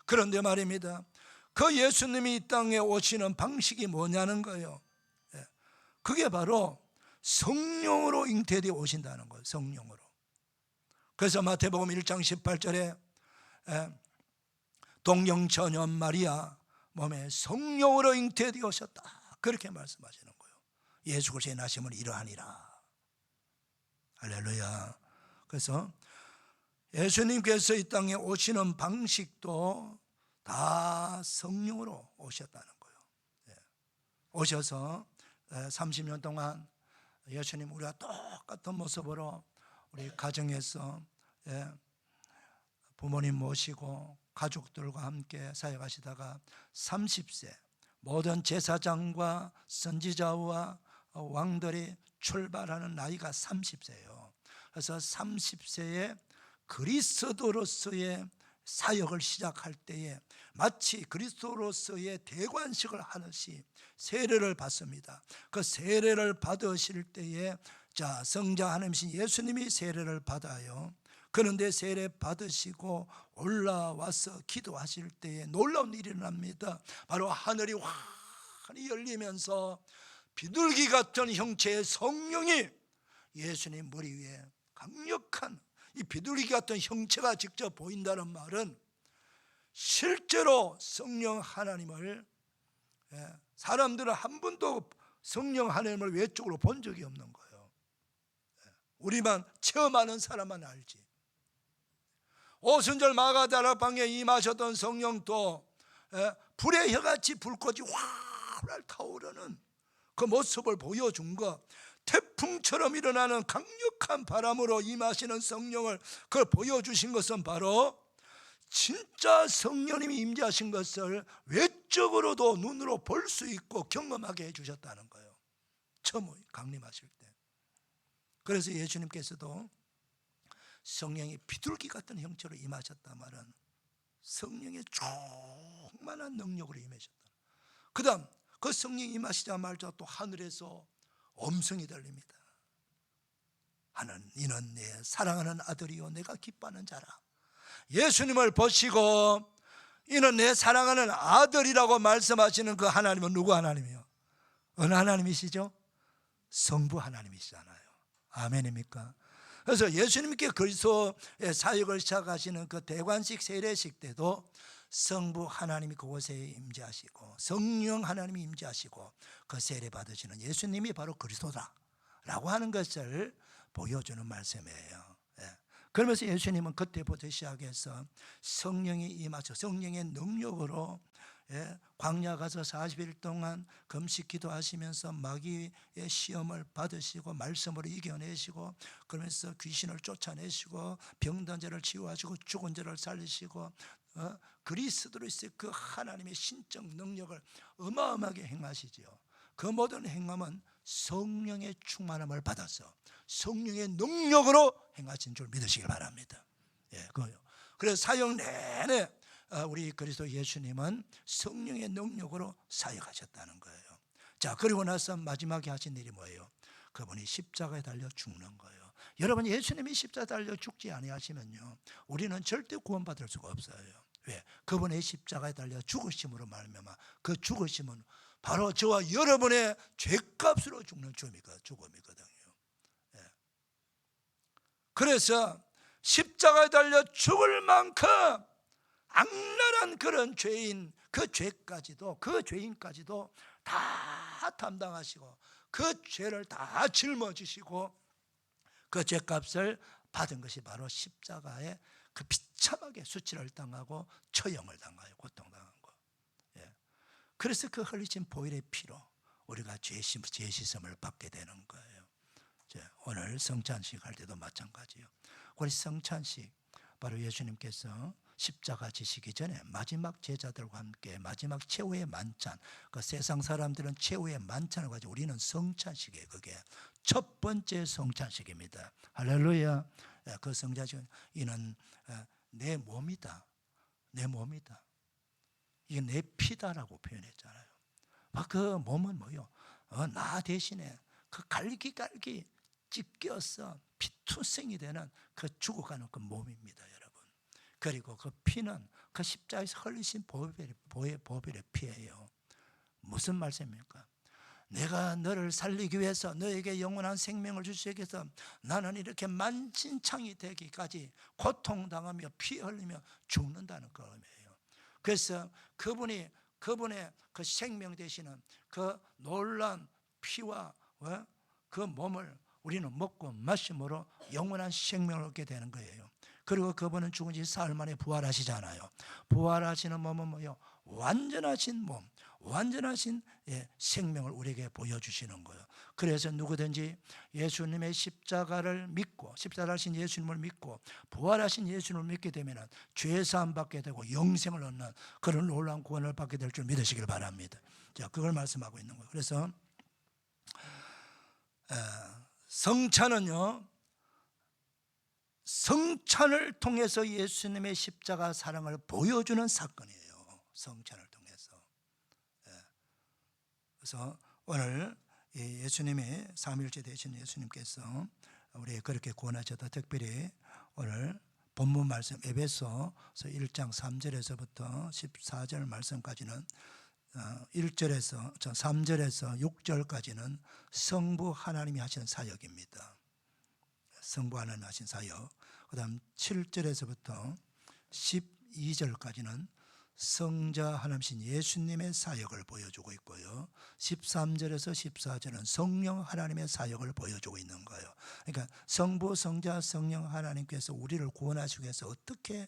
그런데 말입니다. 그 예수님이 이 땅에 오시는 방식이 뭐냐는 거예요. 그게 바로 성령으로 잉태되어 오신다는 거예요. 성령으로. 그래서 마태복음 1장 18절에 동정처녀 마리아 몸에 성령으로 잉태되어 오셨다, 그렇게 말씀하시는 거예요. 예수 그리스도의 나심은 이러하니라. 할렐루야. 그래서 예수님께서 이 땅에 오시는 방식도 다 성령으로 오셨다는 거예요. 예. 오셔서 30년 동안 예수님 우리와 똑같은 모습으로 우리 가정에서 부모님 모시고 가족들과 함께 사역하시다가 30세 모든 제사장과 선지자와 왕들이 출발하는 나이가 30세예요. 그래서 30세에 그리스도로서의 사역을 시작할 때에 마치 그리스도로서의 대관식을 하듯이 세례를 받습니다. 그 세례를 받으실 때에 자, 성자 하나님이신 예수님이 세례를 받아요. 그런데 세례 받으시고 올라와서 기도하실 때에 놀라운 일이 일어납니다. 바로 하늘이 환히 열리면서 비둘기 같은 형체의 성령이 예수님 머리 위에 강력한 이 비둘기 같은 형체가 직접 보인다는 말은 실제로 성령 하나님을 사람들은 한 번도 성령 하나님을 외적으로 본 적이 없는 거예요. 우리만 체험하는 사람만 알지. 오순절 마가다라 방에 임하셨던 성령도 불의 혀같이 불꽃이 활활 타오르는 그 모습을 보여준 것, 태풍처럼 일어나는 강력한 바람으로 임하시는 성령을 그걸 보여주신 것은 바로 진짜 성령님이 임재하신 것을 외적으로도 눈으로 볼 수 있고 경험하게 해주셨다는 거예요. 처음 강림하실 때. 그래서 예수님께서도 성령이 비둘기 같은 형체로 임하셨단 말은 성령의 충만한 능력으로 임하셨다. 그 다음 그 성령이 임하시자마자 또 하늘에서 음성이 들립니다. 하나님, 이는 내 사랑하는 아들이요 내가 기뻐하는 자라. 예수님을 보시고 이는 내 사랑하는 아들이라고 말씀하시는 그 하나님은 누구 하나님이요? 어느 하나님이시죠? 성부 하나님이시잖아요. 아멘입니까? 그래서 예수님께 그리스도의 사역을 시작하시는 그 대관식 세례식 때도 성부 하나님이 그곳에 임재하시고 성령 하나님이 임재하시고 그 세례 받으시는 예수님이 바로 그리스도다라고 하는 것을 보여주는 말씀이에요. 그러면서 예수님은 그때부터 시작해서 성령이 임하셔 성령의 능력으로 광야 가서 40일 동안 금식 기도하시면서 마귀의 시험을 받으시고 말씀으로 이겨내시고 그러면서 귀신을 쫓아내시고 병든 자를 치유하시고 죽은 자를 살리시고 그리스도로서의 그 하나님의 신적 능력을 어마어마하게 행하시지요. 그 모든 행함은 성령의 충만함을 받아서 성령의 능력으로 행하신 줄 믿으시기 바랍니다. 그거요. 그래서 사역 내내 우리 그리스도 예수님은 성령의 능력으로 사역하셨다는 거예요. 자, 그리고 나서 마지막에 하신 일이 뭐예요? 그분이 십자가에 달려 죽는 거예요. 여러분, 예수님이 십자가에 달려 죽지 아니하시면요 우리는 절대 구원받을 수가 없어요. 왜? 그분의 십자가에 달려 죽으심으로 말미암아 그 죽으심은 바로 저와 여러분의 죄값으로 죽는 죽음이거든요. 그래서 십자가에 달려 죽을 만큼 악랄한 그런 죄인, 그 죄인까지도 다 담당하시고 그 죄를 다 짊어지시고 그 죄값을 받은 것이 바로 십자가에 그 비참하게 수치를 당하고 처형을 당하여 고통당한 거. 그래서 그 흘리신 보혈의 피로 우리가 죄 씻음을 받게 되는 거예요. 오늘 성찬식 할 때도 마찬가지예요. 우리 성찬식 바로 예수님께서 십자가 지시기 전에 마지막 제자들과 함께 마지막 최후의 만찬, 그 세상 사람들은 최후의 만찬을 가지고 우리는 성찬식이에요. 그게 첫 번째 성찬식입니다. 할렐루야. 그 성찬식은 이는 내 몸이다. 내 몸이다. 이게 내 피다라고 표현했잖아요. 그 몸은 뭐요? 나 대신에 그 갈기 찢겨서 피투성이 되는 그 죽어가는 그 몸입니다, 여러분. 그리고 그 피는 그 십자가에서 흘리신 보혈의 피예요. 무슨 말씀입니까? 내가 너를 살리기 위해서 너에게 영원한 생명을 주시기 위해서 나는 이렇게 만신창이 되기까지 고통당하며 피 흘리며 죽는다는 거예요. 그래서 그분의 그 생명 되시는 그 놀라운 피와 그 몸을 우리는 먹고 마심으로 영원한 생명을 얻게 되는 거예요. 그리고 그분은 죽은 지 사흘 만에 부활하시잖아요. 부활하시는 몸은 뭐요? 완전하신 몸, 완전하신 생명을 우리에게 보여주시는 거예요. 그래서 누구든지 예수님의 십자가를 믿고, 십자가하신 예수님을 믿고 부활하신 예수님을 믿게 되면 죄사함 받게 되고 영생을 얻는 그런 놀라운 구원을 받게 될 줄 믿으시길 바랍니다. 자, 그걸 말씀하고 있는 거예요. 그래서 성찬은요, 성찬을 통해서 예수님의 십자가 사랑을 보여주는 사건이에요. 성찬을 통해서. 그래서 오늘 예수님의 삼위일체 되신 예수님께서 우리 그렇게 구원하셨다. 특별히 오늘 본문 말씀 에베소서 1장 3절에서부터 14절 말씀까지는 1절에서 3절에서 6절까지는 성부 하나님이 하신 사역입니다. 성부 하나님 하신 사역. 그 다음 7절에서부터 12절까지는 성자 하나님이신 예수님의 사역을 보여주고 있고요. 13절에서 14절은 성령 하나님의 사역을 보여주고 있는 거예요. 그러니까 성부, 성자, 성령 하나님께서 우리를 구원하시기 위해서 어떻게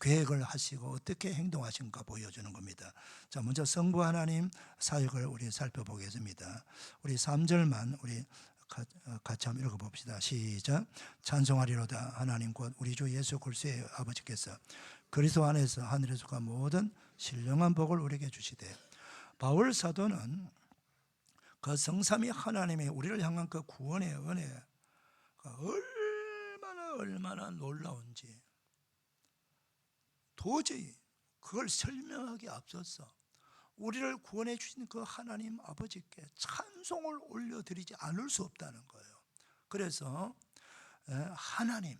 계획을 하시고 어떻게 행동하신가 보여주는 겁니다. 자, 먼저 성부 하나님 사역을 우리 살펴보겠습니다. 우리 3절만 우리 같이 한번 읽어봅시다. 시작. 찬송하리로다. 하나님 곧 우리 주 예수 그리스도의 아버지께서 그리스도 안에서 하늘에 속한 모든 신령한 복을 우리에게 주시되, 바울 사도는 그 성삼위 하나님의 우리를 향한 그 구원의 은혜가 얼마나 놀라운지 도저히 그걸 설명하기 앞서서 우리를 구원해 주신 그 하나님 아버지께 찬송을 올려드리지 않을 수 없다는 거예요. 그래서 하나님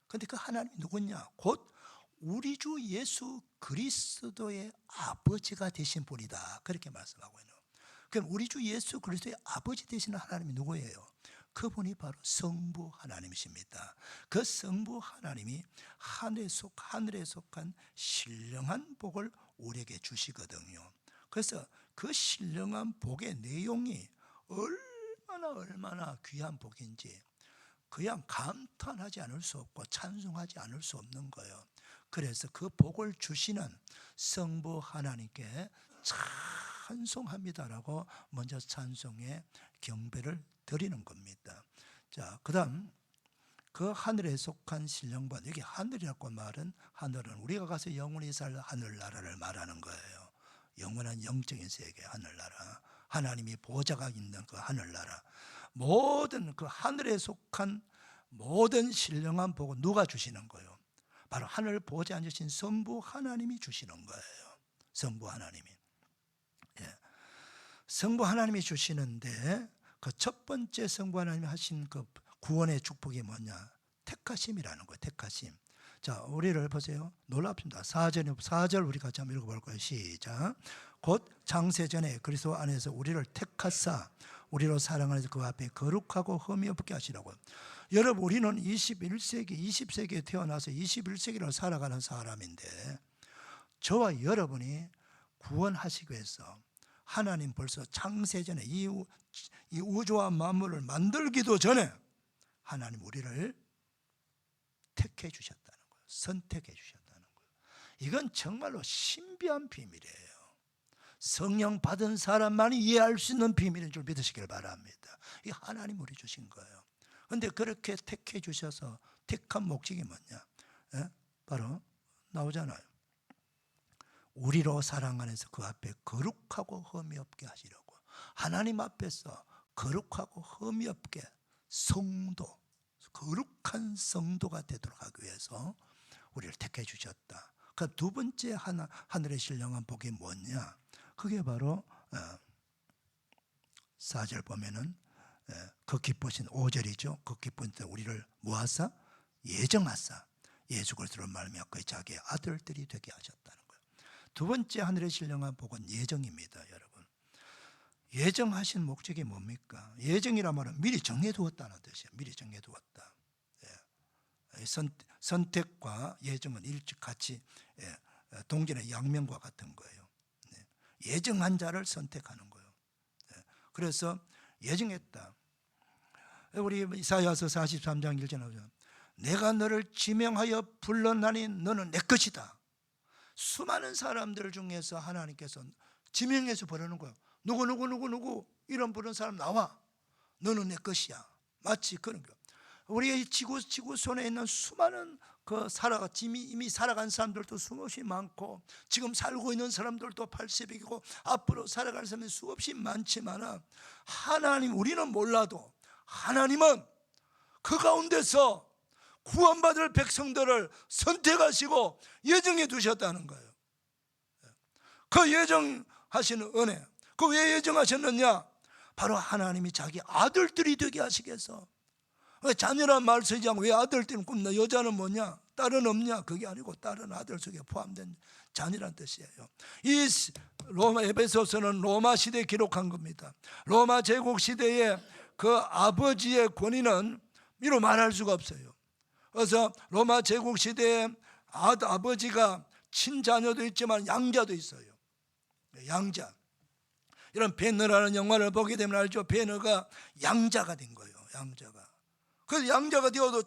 근데 그 하나님이 누구냐? 곧 우리 주 예수 그리스도의 아버지가 되신 분이다. 그렇게 말씀하고 있는 거예요. 그럼 우리 주 예수 그리스도의 아버지 되시는 하나님이 누구예요? 그분이 바로 성부 하나님이십니다. 그 성부 하나님이 하늘에 속한 신령한 복을 우리에게 주시거든요. 그래서 그 신령한 복의 내용이 얼마나 귀한 복인지 그냥 감탄하지 않을 수 없고 찬송하지 않을 수 없는 거예요. 그래서 그 복을 주시는 성부 하나님께 찬송합니다라고 먼저 찬송의 경배를 드리는 겁니다. 자, 그다음 그 하늘에 속한 신령반, 여기 하늘이라고 말은 하늘은 우리가 가서 영원히 살 하늘나라를 말하는 거예요. 영원한 영적인 세계 하늘나라, 하나님이 보좌가 있는 그 하늘나라, 모든 그 하늘에 속한 모든 신령한 복은 누가 주시는 거예요? 바로 하늘 보좌에 앉으신 성부 하나님이 주시는 거예요. 성부 하나님이. 성부 하나님이 주시는데 그 첫 번째 성부 하나님이 하신 그 구원의 축복이 뭐냐? 택하심이라는 거예요. 택하심. 자, 우리를 보세요. 놀랍습니다. 4절 우리 같이 한번 읽어볼 거예요. 시작. 곧 창세전에 그리스도 안에서 우리를 택하사 우리로 사랑하여서 그 앞에 거룩하고 흠이 없게 하시라고. 여러분, 우리는 21세기, 20세기에 태어나서 21세기를 살아가는 사람인데 저와 여러분이 구원하시기 위해서 하나님 벌써 창세전에 이 우주와 만물을 만들기도 전에 하나님 우리를 택해 주셨다는 거예요. 선택해 주셨다는 거예요. 이건 정말로 신비한 비밀이에요. 성령 받은 사람만이 이해할 수 있는 비밀인 줄 믿으시길 바랍니다. 이 하나님 우리 주신 거예요. 그런데 그렇게 택해 주셔서 택한 목적이 뭐냐? 바로 나오잖아요. 우리로 사랑 안에서 그 앞에 거룩하고 흠이 없게 하시려고. 하나님 앞에서 거룩하고 흠이 없게 성도, 거룩한 성도가 되도록 하기 위해서 우리를 택해 주셨다. 그 두 번째 하늘의 신령한 복이 뭐냐? 그게 바로 4절 보면은 그 기쁘신 5절이죠. 그 기쁜 때 우리를 모아사 예정하사 예수 그리스도로 말미암아 그의 자기의 아들들이 되게 하셨다는 거예요. 두 번째 하늘의 신령한 복은 예정입니다, 여러분. 예정하신 목적이 뭡니까? 예정이란 말은 미리 정해두었다는 뜻이에요. 미리 정해두었다. 선택과 예정은 일찍 같이 동전의 양면과 같은 거예요. 예정한 자를 선택하는 거예요. 그래서 예정했다. 우리 이사야서 43장 1절 나오죠. 내가 너를 지명하여 불렀나니 너는 내 것이다. 수많은 사람들 중에서 하나님께서 지명해서 부르는 거예요. 누구 이런 부르는 사람 나와. 너는 내 것이야. 마치 그런 거. 우리의 지구 손에 있는 수많은 이미 살아간 사람들도 수없이 많고, 지금 살고 있는 사람들도 80이고 앞으로 살아갈 사람이 수없이 많지만, 하나님, 우리는 몰라도 하나님은 그 가운데서 구원받을 백성들을 선택하시고 예정해 두셨다는 거예요. 그 예정하시는 은혜, 그 왜 예정하셨느냐? 바로 하나님이 자기 아들들이 되게 하시겠어. 자녀란 말 쓰지 않고 왜 아들들은 꿈나? 여자는 뭐냐? 딸은 없냐? 그게 아니고 딸은 아들 속에 포함된 자녀란 뜻이에요. 이 로마 에베소서는 로마 시대에 기록한 겁니다. 로마 제국 시대에 그 아버지의 권위는 이로 말할 수가 없어요. 그래서 로마 제국 시대에 아버지가 친자녀도 있지만 양자도 있어요. 양자. 이런 베너라는 영화를 보게 되면 알죠. 베너가 양자가 된 거예요. 양자가. 그래서 양자가 되어도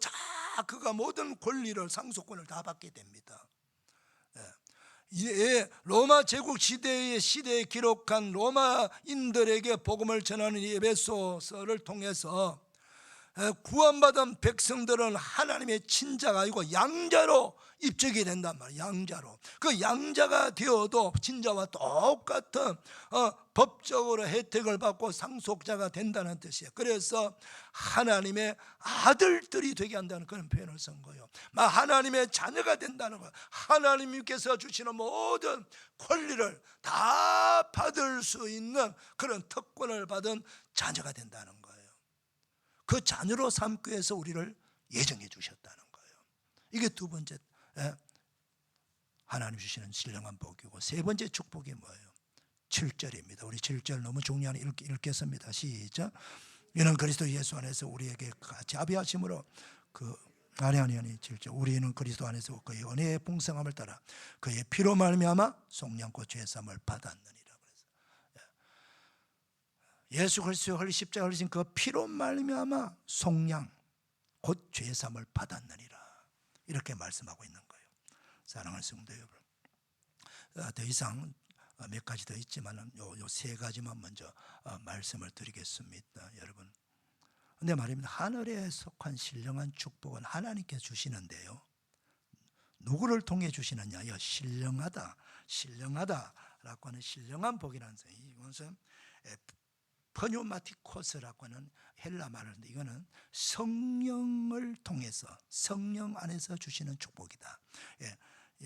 그가 모든 권리를, 상속권을 다 받게 됩니다. 로마 제국 시대에 기록한 로마인들에게 복음을 전하는 이 에베소서를 통해서 구원받은 백성들은 하나님의 친자가 아니고 양자로 입적이 된단 말이에요. 양자로. 그 양자가 되어도 친자와 똑같은 법적으로 혜택을 받고 상속자가 된다는 뜻이에요. 그래서 하나님의 아들들이 되게 한다는 그런 표현을 쓴 거예요. 하나님의 자녀가 된다는 거예요. 하나님께서 주시는 모든 권리를 다 받을 수 있는 그런 특권을 받은 자녀가 된다는 거예요. 그 자녀로 삼기 위해서 우리를 예정해 주셨다는 거예요. 이게 두 번째 하나님 주시는 신령한 복이고, 세 번째 축복이 뭐예요? 7절입니다. 우리 7절 너무 중요한 읽겠습니다. 시작. 이는 그리스도 예수 안에서 우리에게 같이 합의하심으로 아니 7절. 우리는 그리스도 안에서 그의 은혜의 풍성함을 따라 그의 피로 말미암아 속량과 죄사함을 받았느니라. 예수 그리스도의 흘린 십자가 흘리신 그 피로 말미암아 속량 곧 죄사함을 받았느니라. 이렇게 말씀하고 있는 거예요. 사랑하는 성도 여러분, 더 이상 몇 가지 더 있지만 요 세 가지만 먼저 말씀을 드리겠습니다. 여러분, 근데 말입니다. 하늘에 속한 신령한 축복은 하나님께 주시는데요, 누구를 통해 주시느냐? 신령하다라고 하는 신령한 복이라는 이것은 퍼뉴마티코스라고 하는 헬라 말인데, 이거는 성령을 통해서, 성령 안에서 주시는 축복이다.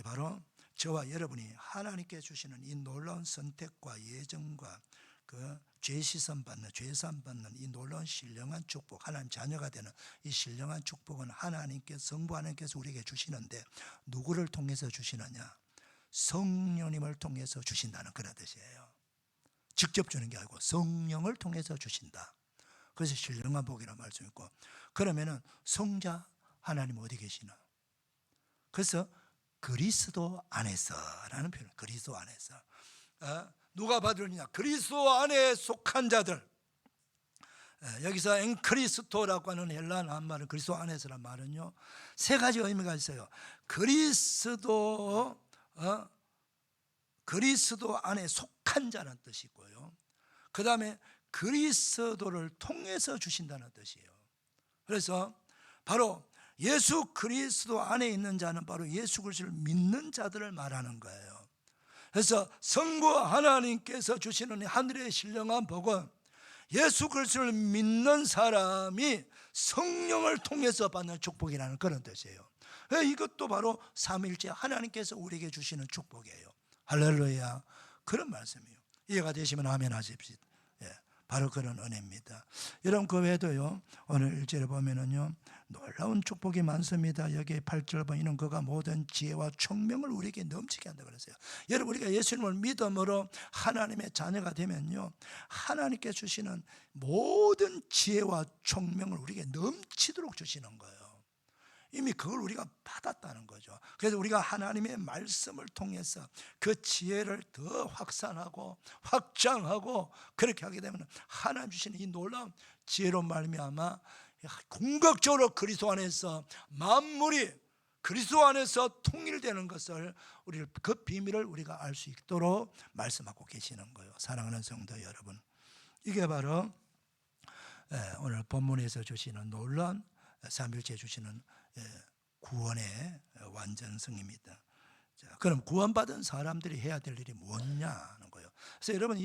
바로 저와 여러분이 하나님께 주시는 이 놀라운 선택과 예정과 죄사함 받는 이 놀라운 신령한 축복, 하나님 자녀가 되는 이 신령한 축복은 성부 하나님께서 우리에게 주시는데, 누구를 통해서 주시느냐? 성령님을 통해서 주신다는 그런 뜻이에요. 직접 주는 게 아니고 성령을 통해서 주신다. 그래서 신령한 복이라는 말씀이 있고, 그러면은 성자 하나님 어디 계시나? 그래서 그리스도 안에서라는 표현, 그리스도 안에서. 누가 받으느냐? 그리스도 안에 속한 자들. 여기서 엔크리스토라고 하는 헬라 한말은 그리스도 안에서란 말은요, 세 가지 의미가 있어요. 그리스도 안에 속한 자라는 뜻이고요, 그 다음에 그리스도를 통해서 주신다는 뜻이에요. 그래서 바로 예수 그리스도 안에 있는 자는 바로 예수 그리스도를 믿는 자들을 말하는 거예요. 그래서 성부 하나님께서 주시는 하늘의 신령한 복은 예수 그리스도를 믿는 사람이 성령을 통해서 받는 축복이라는 그런 뜻이에요. 이것도 바로 삼위일체 하나님께서 우리에게 주시는 축복이에요. 할렐루야. 그런 말씀이에요. 이해가 되시면 아멘 하십시오. 바로 그런 은혜입니다. 여러분, 그 외에도요, 오늘 1절에 보면은요, 놀라운 축복이 많습니다. 여기 8절 보면 그가 모든 지혜와 총명을 우리에게 넘치게 한다 그랬어요. 여러분, 우리가 예수님을 믿음으로 하나님의 자녀가 되면요, 하나님께 주시는 모든 지혜와 총명을 우리에게 넘치도록 주시는 거예요. 이미 그걸 우리가 받았다는 거죠. 그래서 우리가 하나님의 말씀을 통해서 그 지혜를 더 확산하고 확장하고 그렇게 하게 되면 하나님 주시는 이 놀라운 지혜로 말미암아 궁극적으로 그리스도 안에서 만물이 그리스도 안에서 통일되는 것을 우리 그 비밀을 우리가 알 수 있도록 말씀하고 계시는 거예요. 사랑하는 성도 여러분, 이게 바로 오늘 본문에서 주시는 놀라운 삼일째 주시는 구원의 완전성입니다. 자, 그럼 구원받은 사람들이 해야 될 일이 뭐냐는 거예요. 그래서 여러분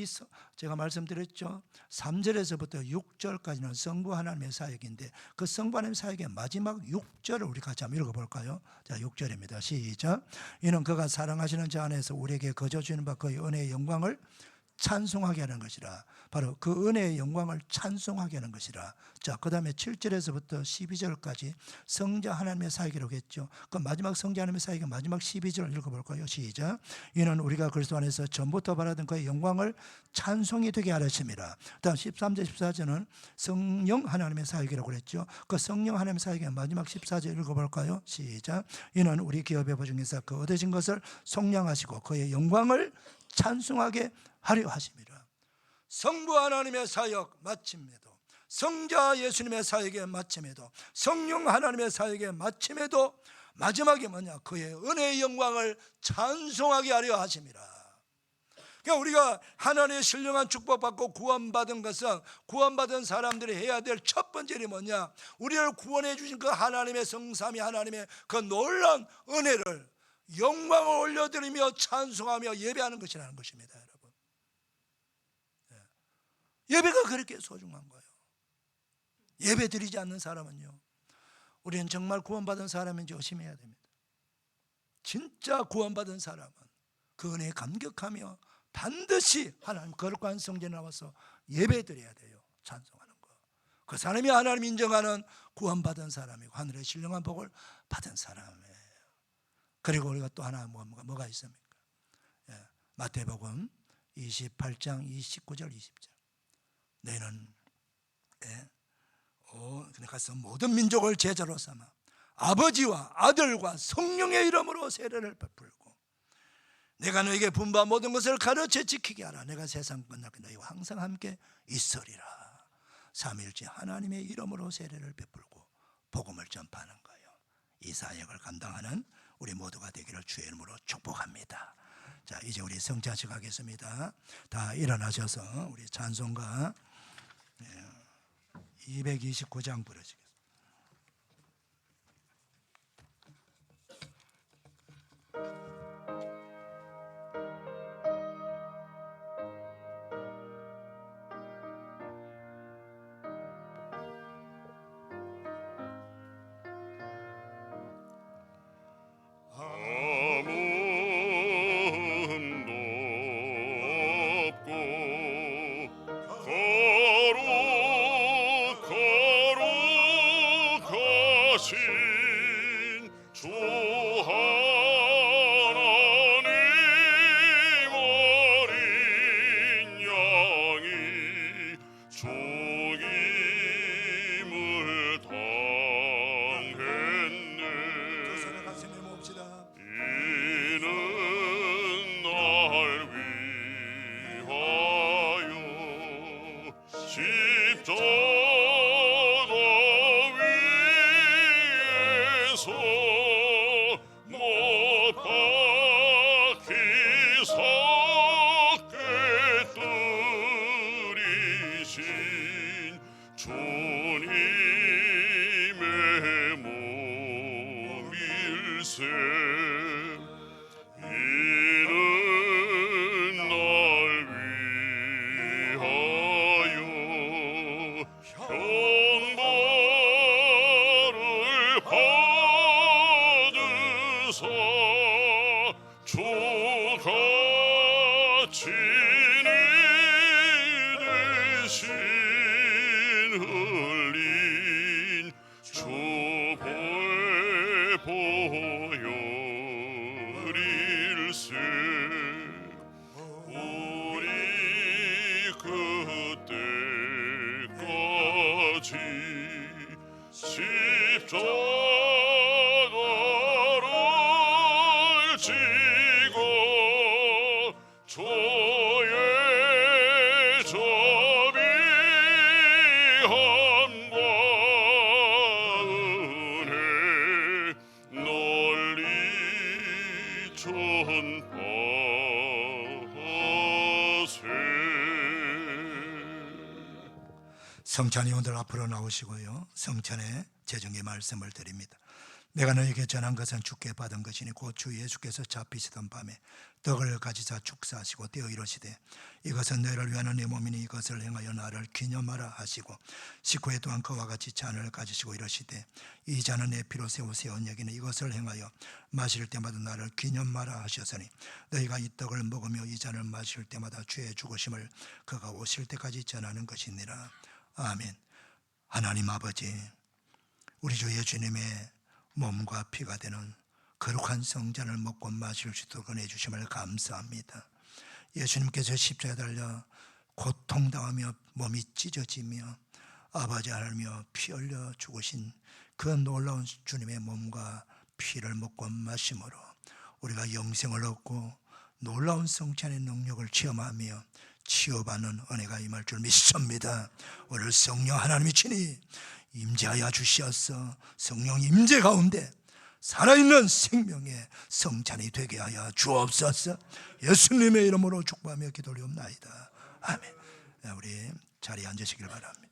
제가 말씀드렸죠. 3절에서부터 6절까지는 성부 하나님의 사역인데 그 성부 하나님의 사역의 마지막 6절을 우리 같이 한번 읽어볼까요? 자, 6절입니다. 시작. 이는 그가 사랑하시는 자 안에서 우리에게 거저 주는 바 그의 은혜의 영광을 찬송하게 하는 것이라. 바로 그 은혜의 영광을 찬송하게 하는 것이라. 자, 그 다음에 7절에서부터 12절까지 성자 하나님의 사역이라고 했죠. 그 마지막 성자 하나님의 사역의 마지막 12절을 읽어볼까요? 시작. 이는 우리가 그리스도 안에서 전부터 바라던 그의 영광을 찬송이 되게 하려심이라. 다음 13절 14절은 성령 하나님의 사역이라고 그랬죠. 그 성령 하나님의 사역의 마지막 14절 읽어볼까요? 시작. 이는 우리 기업의 보증에서 그 얻으신 것을 속량하시고 그의 영광을 찬송하게 하려 하심이라. 성부 하나님의 사역 마침에도, 성자 예수님의 사역의 마침에도, 성령 하나님의 사역의 마침에도 마지막에 뭐냐? 그의 은혜의 영광을 찬송하게 하려 하심이라. 그러니까 우리가 하나님의 신령한 축복받고 구원받은 것은 구원받은 사람들이 해야 될 첫 번째 일이 뭐냐? 우리를 구원해 주신 그 하나님의 성삼위 하나님의 그 놀라운 은혜를 영광을 올려드리며 찬송하며 예배하는 것이라는 것입니다. 여러분, 예배가 그렇게 소중한 거예요. 예배 드리지 않는 사람은요, 우리는 정말 구원받은 사람인지 의심해야 됩니다. 진짜 구원받은 사람은 그 은혜에 감격하며 반드시 하나님 거룩한 성전에 나와서 예배 드려야 돼요. 찬송하는 거. 그 사람이 하나님 인정하는 구원받은 사람이고 하늘의 신령한 복을 받은 사람이에요. 그리고 우리가 또 하나 뭐가 있습니까? 마태복음 28장 29절 20절. 너희는 가서 모든 민족을 제자로 삼아 아버지와 아들과 성령의 이름으로 세례를 베풀고 내가 너에게 분부한 모든 것을 가르쳐 지키게 하라. 내가 세상 끝날까 너희와 항상 함께 있으리라. 삼일째 하나님의 이름으로 세례를 베풀고 복음을 전파하는 거예요. 이 사역을 감당하는 우리 모두가 되기를 주의 이름으로 축복합니다. 자, 이제 우리 성찬식 하겠습니다. 다 일어나셔서 우리 찬송가 229장 부르시겠습니다. 조의 저비함과 성찬이 오늘 앞으로 나오시고요. 성찬의 재정의 말씀을 드립니다. 내가 너에게 전한 것은 주께 받은 것이니 곧 주 예수께서 잡히시던 밤에 떡을 가지사 축사하시고 떼어 이르시되 이것은 너희를 위하는 내 몸이니 이것을 행하여 나를 기념하라 하시고 식후에 또한 그와 같이 잔을 가지시고 이르시되 이 잔은 내 피로 세우세 언약이니 이것을 행하여 마실 때마다 나를 기념하라 하셨으니 너희가 이 떡을 먹으며 이 잔을 마실 때마다 주의 죽으심을 그가 오실 때까지 전하는 것이니라. 아멘. 하나님 아버지, 우리 주 예수님의 몸과 피가 되는 거룩한 성전을 먹고 마실 수 있도록 은혜 주심을 감사합니다. 예수님께서 십자가에 달려 고통당하며 몸이 찢어지며 아버지 하나님이여 피 흘려 죽으신 그 놀라운 주님의 몸과 피를 먹고 마심으로 우리가 영생을 얻고 놀라운 성찬의 능력을 체험하며 치유받는 은혜가 임할 줄 믿습니다. 오늘 성령 하나님이 친히 임재하여 주시옵소서. 성령 임재 가운데 살아있는 생명의 성찬이 되게 하여 주옵소서. 예수님의 이름으로 축복하며 기도리옵나이다. 아멘. 우리 자리에 앉으시길 바랍니다.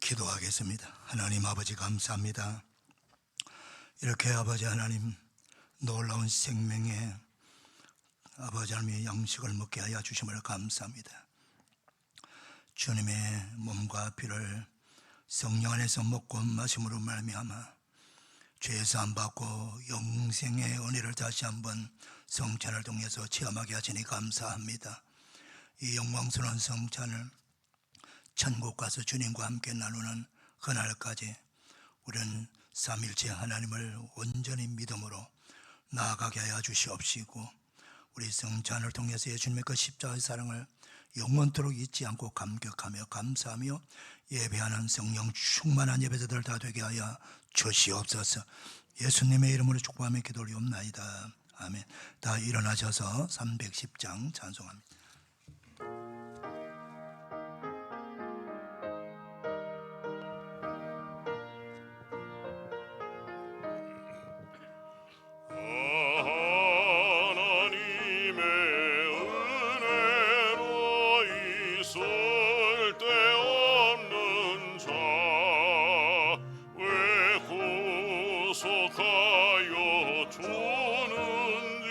기도하겠습니다. 하나님 아버지 감사합니다. 이렇게 아버지 하나님 놀라운 생명의 아버지 하나님의 양식을 먹게 하여 주심을 감사합니다. 주님의 몸과 피를 성령 안에서 먹고 마심으로 말미암아 죄 사함 받고 영생의 은혜를 다시 한번 성찬을 통해서 체험하게 하시니 감사합니다. 이 영광스러운 성찬을 천국 가서 주님과 함께 나누는 그날까지 우리는 삼일째 하나님을 온전히 믿음으로 나아가게 하여 주시옵시고, 우리 성찬을 통해서 예수님의 그 십자가의 사랑을 영원토록 잊지 않고 감격하며 감사하며 예배하는 성령 충만한 예배자들 다 되게 하여 주시옵소서. 예수님의 이름으로 축복하며 기도를 옵나이다. 아멘. 다 일어나셔서 310장 찬송합니다. 하나님의 은혜로 있을 데 없는 자 왜 구속하여 주는지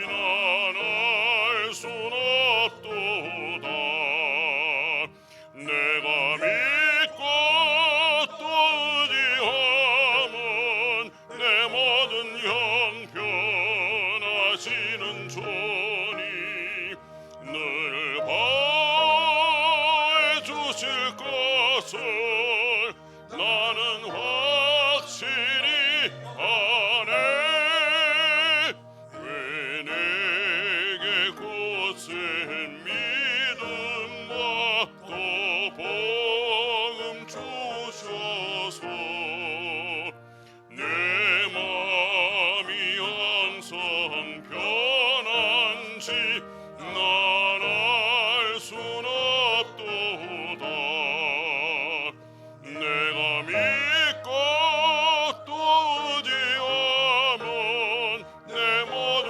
난 알 순 없도다. 내가 믿고 또 의지하면 내 모든 형편하시는 주님 늘 바해 주실 것을 나는 확실히 아네. 왜 내게 굳센 믿음과 또 복음 주셔서 내 마음이 항상 편한지 난 알 순 없도다. 내가 믿고 또 의지하면 내 모든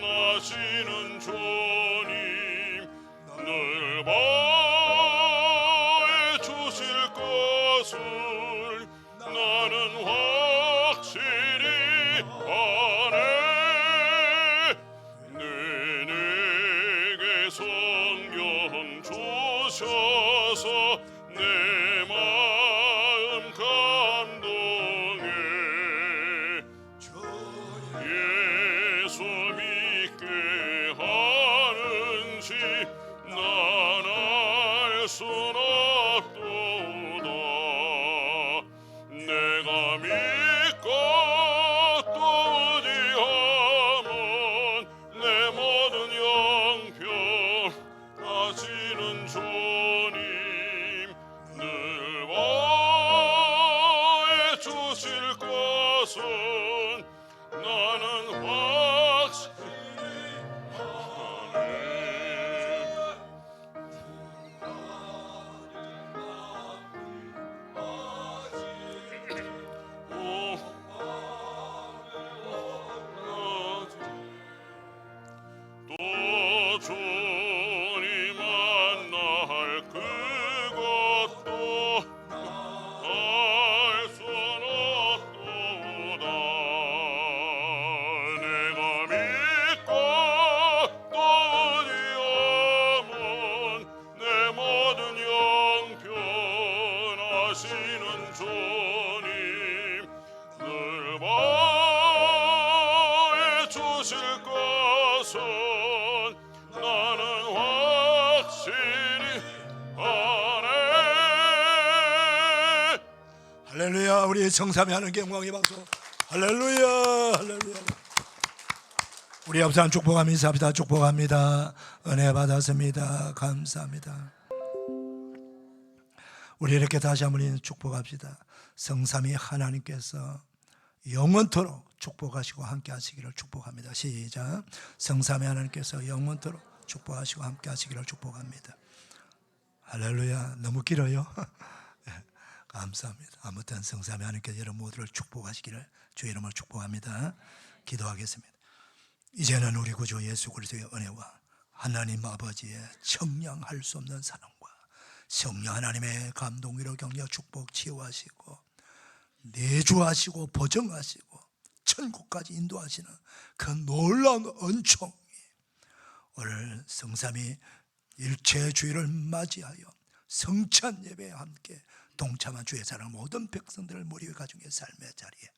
형편하시는 주님 늘 바해 주실 것을 나는 확실히 아네. 내 내게 성경 주셔서 내 마음 감동해. 예수 믿게 하는지 난 알 순 없도다. 내가 믿고 또 의지하면 내 모든 형편하시는 주님 늘 바해 주실 것은 나는 확실히 아네. 또 주님 만날 그것도 알 순 없도다. 내가 믿고 또 의지하면 내 모든 형편하시는 주님 늘 바해 주실 것은 나는 확실히 아네. 할렐루야. 우리 성삼위 하나님께 영광의 박수. 할렐루야. 할렐루야. 우리 앞선 축복하며 인사합니다. 축복합니다. 은혜 받았습니다. 감사합니다. 우리 이렇게 다시 한번 축복합시다. 성삼위 하나님께서 영원토록 축복하시고 함께 하시기를 축복합니다. 시작. 성삼위 하나님께서 영원토록 축복하시고 함께 하시기를 축복합니다. 할렐루야. 너무 길어요. 감사합니다. 아무튼 성삼위 하나님께서 여러분 모두를 축복하시기를 주의 이름으로 축복합니다. 기도하겠습니다. 이제는 우리 구주 예수 그리스도의 은혜와 하나님 아버지의 청량할 수 없는 사랑과 성령 하나님의 감동으로 격려 축복 치유하시고 내주하시고 보정하시고 천국까지 인도하시는 그 놀라운 은총이 오늘 성삼위 일체 주일을 맞이하여 성찬 예배에 함께 동참한 주의 사랑 모든 백성들을 무리 가정의 삶의 자리에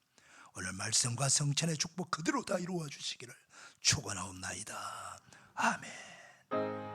오늘 말씀과 성찬의 축복 그대로 다 이루어 주시기를 축원하옵나이다. 아멘.